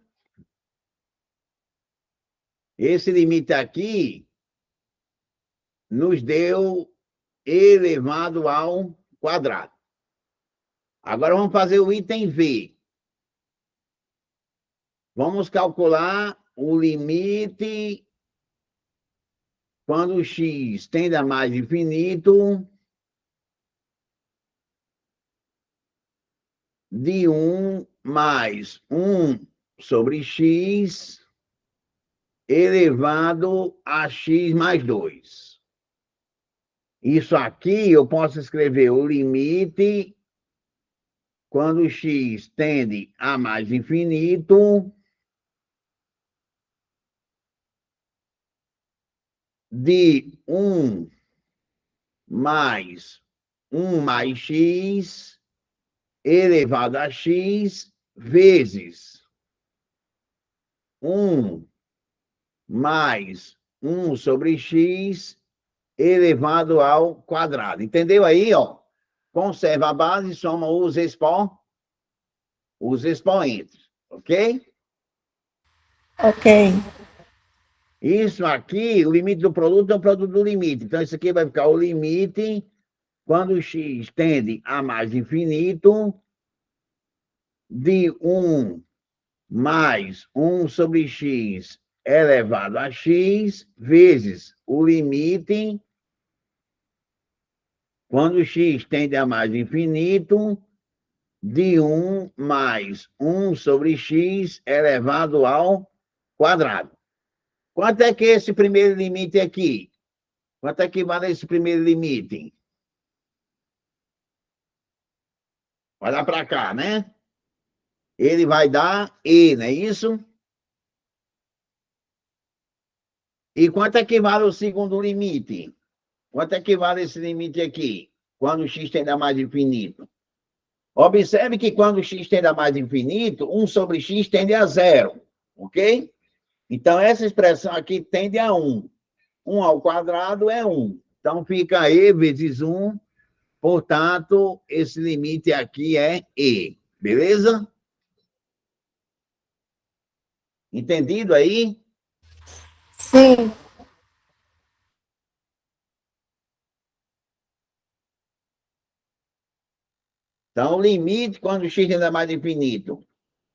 Esse limite aqui nos deu elevado ao quadrado. Agora vamos fazer o item V. Vamos calcular o limite quando x tende a mais infinito de 1 mais 1 sobre x elevado a x mais 2. Isso aqui eu posso escrever o limite quando x tende a mais infinito de 1 mais 1 mais x elevado a x vezes 1 mais 1 sobre x elevado ao quadrado. Entendeu aí, ó? Conserva a base, soma os expoentes, ok? Ok. Isso aqui, o limite do produto é o produto do limite. Então, isso aqui vai ficar o limite quando x tende a mais infinito de 1 mais 1 sobre x elevado a x vezes o limite quando x tende a mais infinito de 1 mais 1 sobre x elevado ao quadrado. Quanto é que é esse primeiro limite aqui? Quanto é que vale esse primeiro limite? Olha para cá, né? Ele vai dar E, não é isso? E quanto é que vale o segundo limite? Quanto é que vale esse limite aqui? Quando x tende a mais infinito. Observe que quando x tende a mais infinito, 1 sobre x tende a zero, ok? Então, essa expressão aqui tende a 1. 1 ao quadrado é 1. Então, fica E vezes 1. Portanto, esse limite aqui é E. Beleza? Entendido aí? Sim. Então, o limite, quando x tende a mais infinito,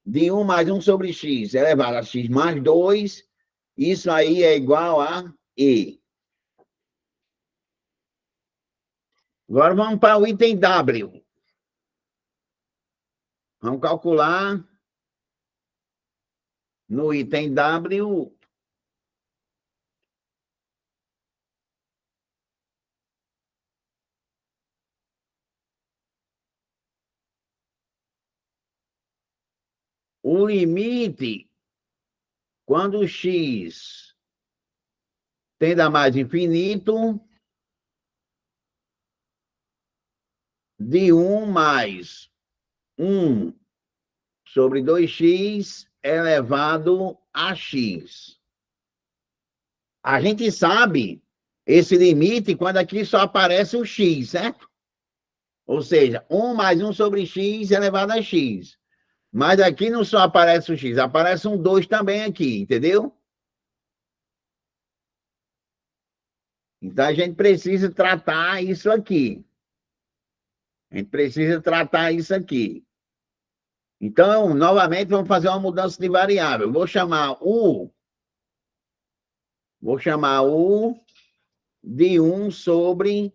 de 1 mais 1 sobre x elevado a x mais 2, isso aí é igual a E. Agora vamos para o item W. Vamos calcular no item W o limite quando x tende a mais infinito de 1 mais 1 sobre 2x elevado a x. A gente sabe esse limite quando aqui só aparece o x, certo? Ou seja, 1 mais 1 sobre x elevado a x. Mas aqui não só aparece o x, aparece um 2 também aqui, entendeu? Então a gente precisa tratar isso aqui. A gente precisa tratar isso aqui. Então, novamente, vamos fazer uma mudança de variável. Vou chamar U de 1 sobre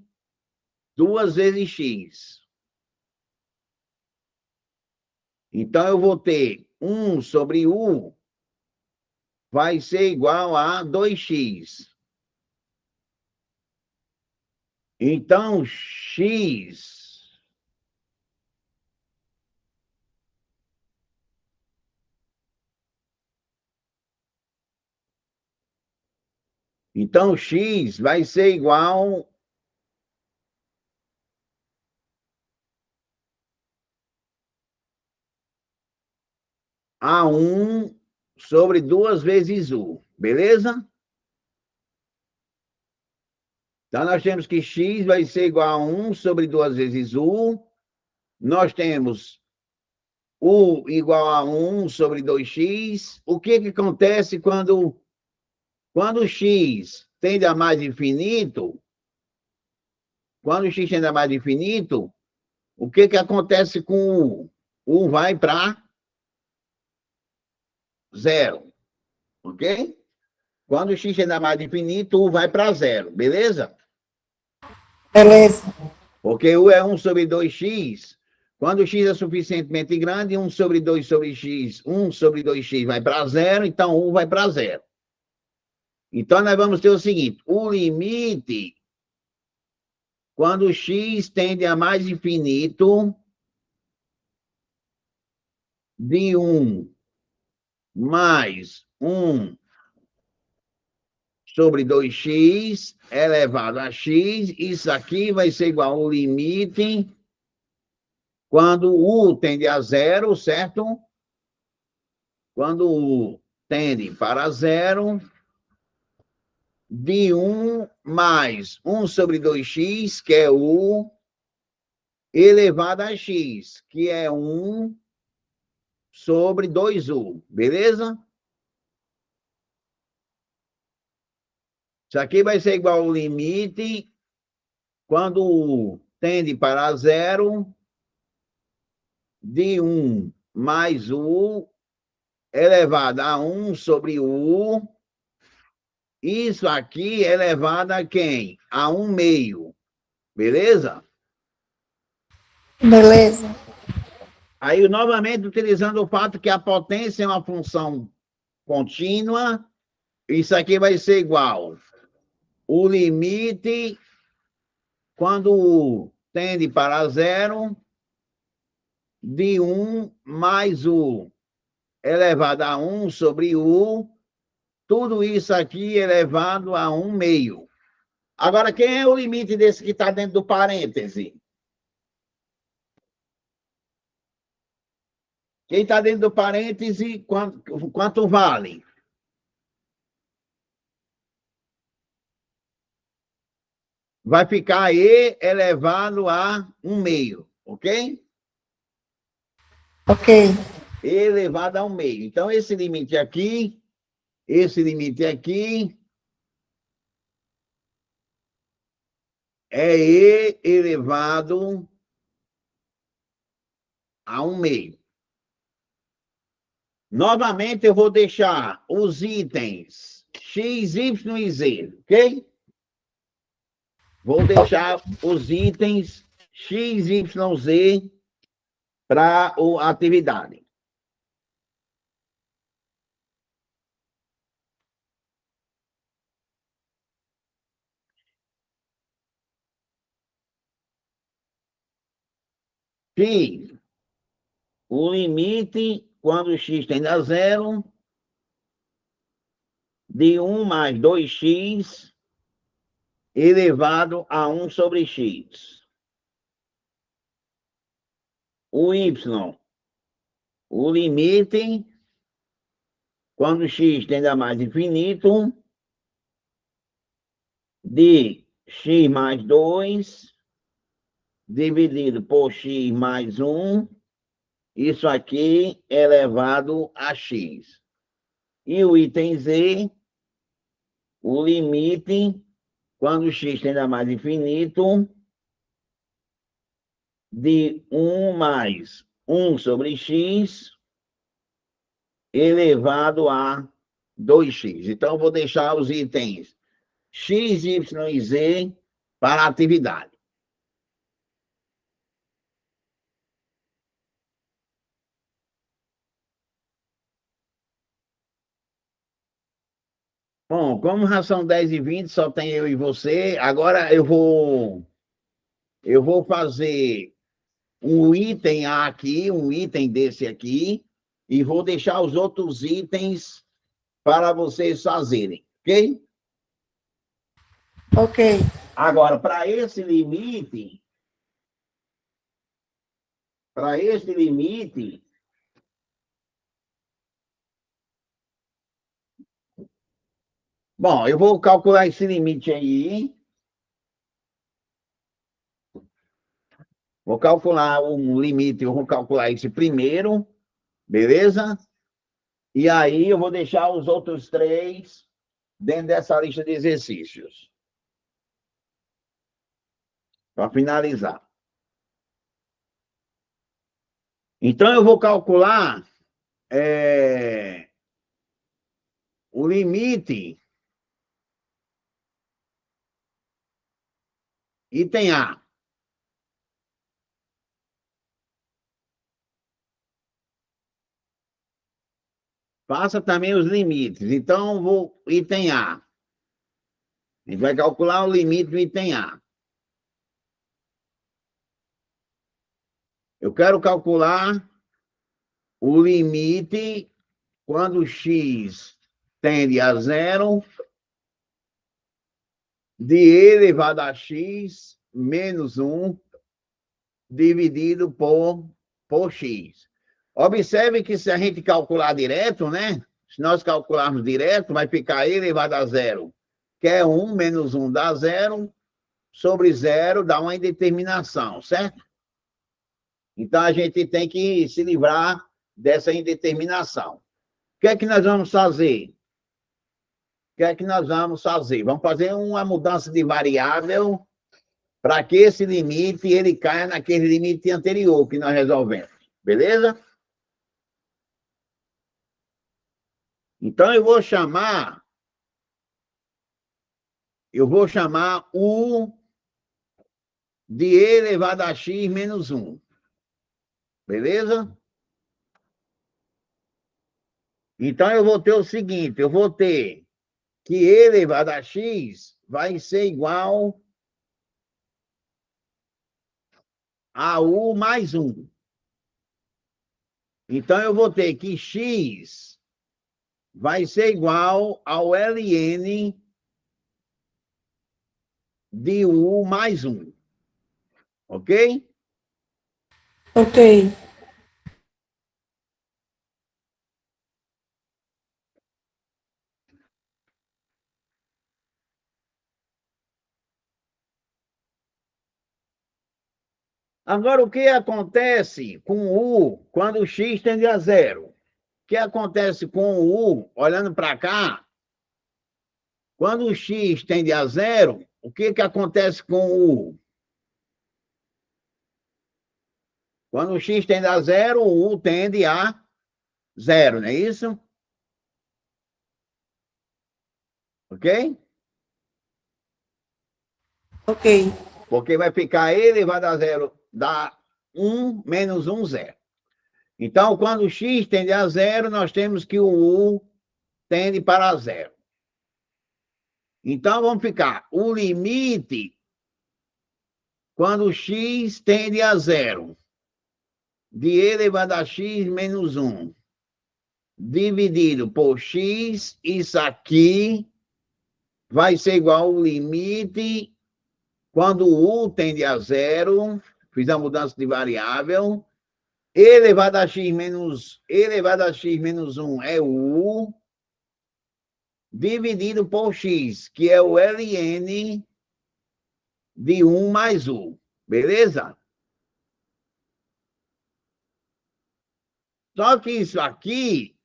2 vezes x. Então, eu vou ter 1 sobre U vai ser igual a 2x. Então, x vai ser igual a 1 sobre 2 vezes U, beleza? Então, nós temos que x vai ser igual a 1 sobre 2 vezes U. Nós temos U igual a 1 sobre 2x. O que acontece quando x tende a mais infinito? Quando x tende a mais infinito, o que acontece com U? U vai para 0, ok? Quando x tende a mais infinito, U vai para 0, beleza? Beleza. Porque U é 1 sobre 2x. Quando x é suficientemente grande, 1 sobre 2 sobre x, 1 sobre 2x vai para 0, então U vai para 0. Então, nós vamos ter o seguinte, o limite, quando x tende a mais infinito, de 1 mais 1 sobre 2x elevado a x, isso aqui vai ser igual ao limite quando U tende a 0, certo? Quando U tende para 0, de 1 mais 1 sobre 2x, que é U, elevado a x, que é 1 sobre 2U, beleza? Isso aqui vai ser igual ao limite quando U tende para 0, de 1 mais U elevado a 1 sobre U. Isso aqui é elevado a quem? A 1 meio. Beleza? Beleza. Aí, novamente, utilizando o fato que a potência é uma função contínua, isso aqui vai ser igual o limite quando U tende para 0, de 1 mais U elevado a 1 sobre U, tudo isso aqui elevado a 1 meio. Agora, quem é o limite desse que está dentro do parêntese? Quem está dentro do parêntese, quanto vale? Vai ficar E elevado a 1 meio, ok? Ok. E elevado a 1 meio. Então, esse limite aqui é E elevado a 1 meio. Novamente, eu vou deixar os itens X, Y e Z, ok? Vou deixar os itens X, Y, Z para a atividade. X, o limite, quando x tende a 0, de 1 mais 2x elevado a 1 sobre x. O y, o limite, quando x tende a mais infinito, de x mais 2 dividido por x mais 1, isso aqui elevado a x. E o item z, o limite, quando x tende a mais infinito, de 1 mais 1 sobre x elevado a 2x. Então, eu vou deixar os itens x, y e z para a atividade. Bom, como já são 10 e 20, só tem eu e você, agora eu vou fazer um item aqui, um item desse aqui, e vou deixar os outros itens para vocês fazerem, ok? Ok. Agora, para esse limite, bom, eu vou calcular esse limite aí, vou calcular um limite, eu vou calcular esse primeiro, beleza? E aí eu vou deixar os outros três dentro dessa lista de exercícios, para finalizar. Então, eu vou calcular o limite item A. Faça também os limites. Então, vou item A. A gente vai calcular o limite do item A. Eu quero calcular o limite quando x tende a zero de e elevado a x menos 1 dividido por x. Observe que se a gente calcular direto, né? Se nós calcularmos direto, vai ficar e elevado a zero, que é 1 menos 1 dá zero, sobre zero dá uma indeterminação, certo? Então, a gente tem que se livrar dessa indeterminação. O que é que nós vamos fazer? O que é que nós vamos fazer? Vamos fazer uma mudança de variável para que esse limite ele caia naquele limite anterior que nós resolvemos. Beleza? Então, eu vou chamar U de e elevado a x menos 1. Beleza? Então, eu vou ter o seguinte, eu vou ter que e elevado a x vai ser igual a U mais 1. Então, eu vou ter que x vai ser igual ao ln de U mais 1. Ok? Ok. Agora, o que acontece com U quando o x tende a zero? O que acontece com o U, olhando para cá, quando o x tende a zero, o que acontece com o U? Quando o x tende a zero, o U tende a zero, não é isso? Ok? Ok. Porque vai ficar e elevado a zero, dá 1 menos 1, 0. Então, quando o x tende a zero, nós temos que o U tende para zero. Então, vamos ficar o limite quando o x tende a zero de e elevado a x menos 1 dividido por x, isso aqui vai ser igual ao limite quando o U tende a zero, fiz a mudança de variável, e elevado a x menos 1 é o U, dividido por x, que é o ln de 1 mais U. Beleza? Só que isso aqui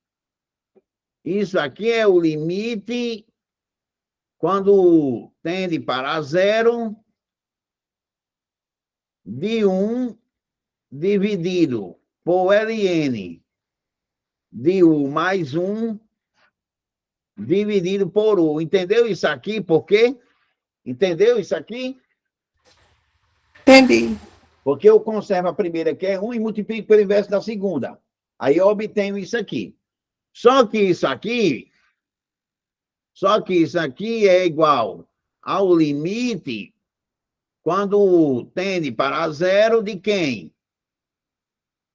é o limite quando tende para zero de 1 dividido por ln de U mais 1 dividido por U. Entendeu isso aqui? Por quê? Entendeu isso aqui? Entendi. Porque eu conservo a primeira, que é 1, e multiplico pelo inverso da segunda. Aí eu obtenho isso aqui. Só que isso aqui é igual ao limite quando tende para zero de quem?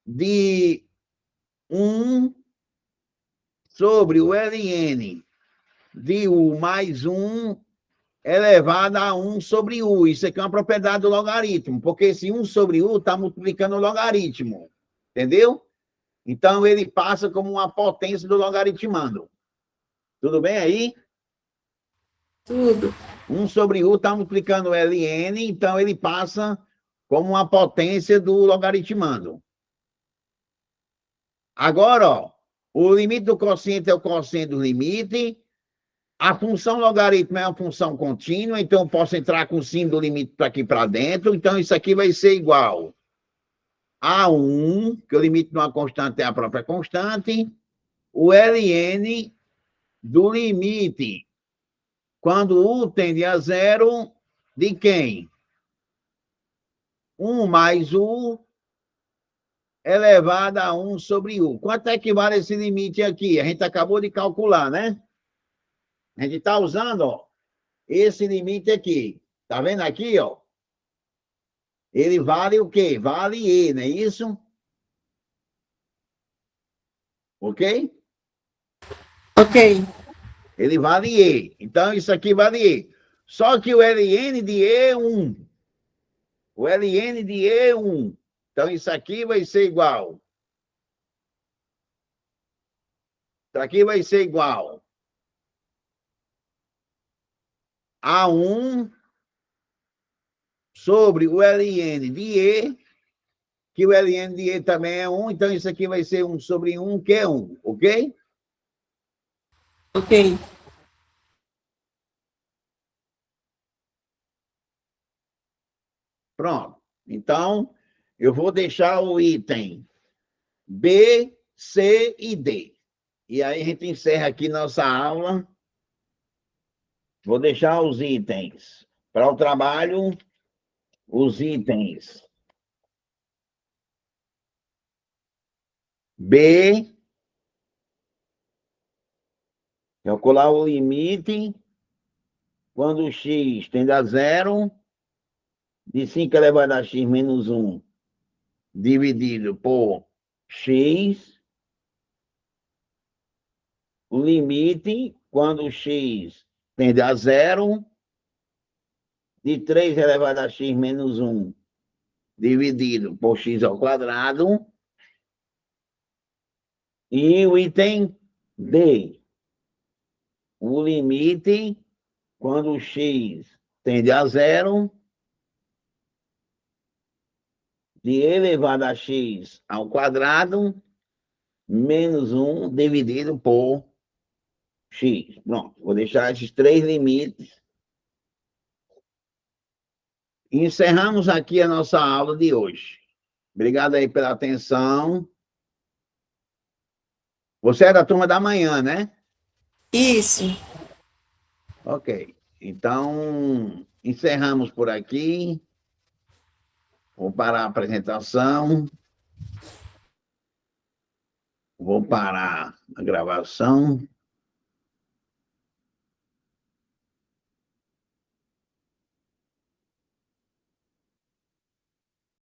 De 1 sobre o ln de U mais 1 elevado a 1 sobre U. Isso aqui é uma propriedade do logaritmo, porque esse 1 sobre U está multiplicando o logaritmo. Entendeu? Então, ele passa como uma potência do logaritmando. Tudo bem aí? Tudo. 1 sobre U está multiplicando ln, então ele passa como uma potência do logaritmando. Agora, ó, o limite do quociente é o quociente do limite. A função logaritmo é uma função contínua, então eu posso entrar com o sino do limite para aqui para dentro. Então, isso aqui vai ser igual a 1, que o limite de uma constante é a própria constante, o ln do limite, quando U tende a zero, de quem? 1 mais U elevado a 1 sobre U. Quanto é que vale esse limite aqui? A gente acabou de calcular, né? A gente está usando, ó, esse limite aqui. Tá vendo aqui, ó? Ele vale o quê? Vale E, não é isso? Ok? Ok. Ele vale E. Então, isso aqui vale E. Só que o ln de E é 1. O ln de E é 1. Então, isso aqui vai ser igual. Isso aqui vai ser igual a 1 sobre o ln de E, que o ln de E também é 1. Então, isso aqui vai ser 1 sobre 1, que é 1. Ok? Ok. Pronto. Então, eu vou deixar o item B, C e D. E aí a gente encerra aqui nossa aula. Vou deixar os itens para o trabalho, os itens B, calcular o limite quando o x tende a zero, de 5 elevado a x menos 1, dividido por x, o limite quando o x tende a zero, de 3 elevado a x menos 1, dividido por x ao quadrado, e o item D, o limite quando o x tende a zero, de elevado a x ao quadrado, menos 1 dividido por x. Pronto, vou deixar esses três limites. E encerramos aqui a nossa aula de hoje. Obrigado aí pela atenção. Você é da turma da manhã, né? Isso. Ok. Então, encerramos por aqui. Vou parar a apresentação. Vou parar a gravação.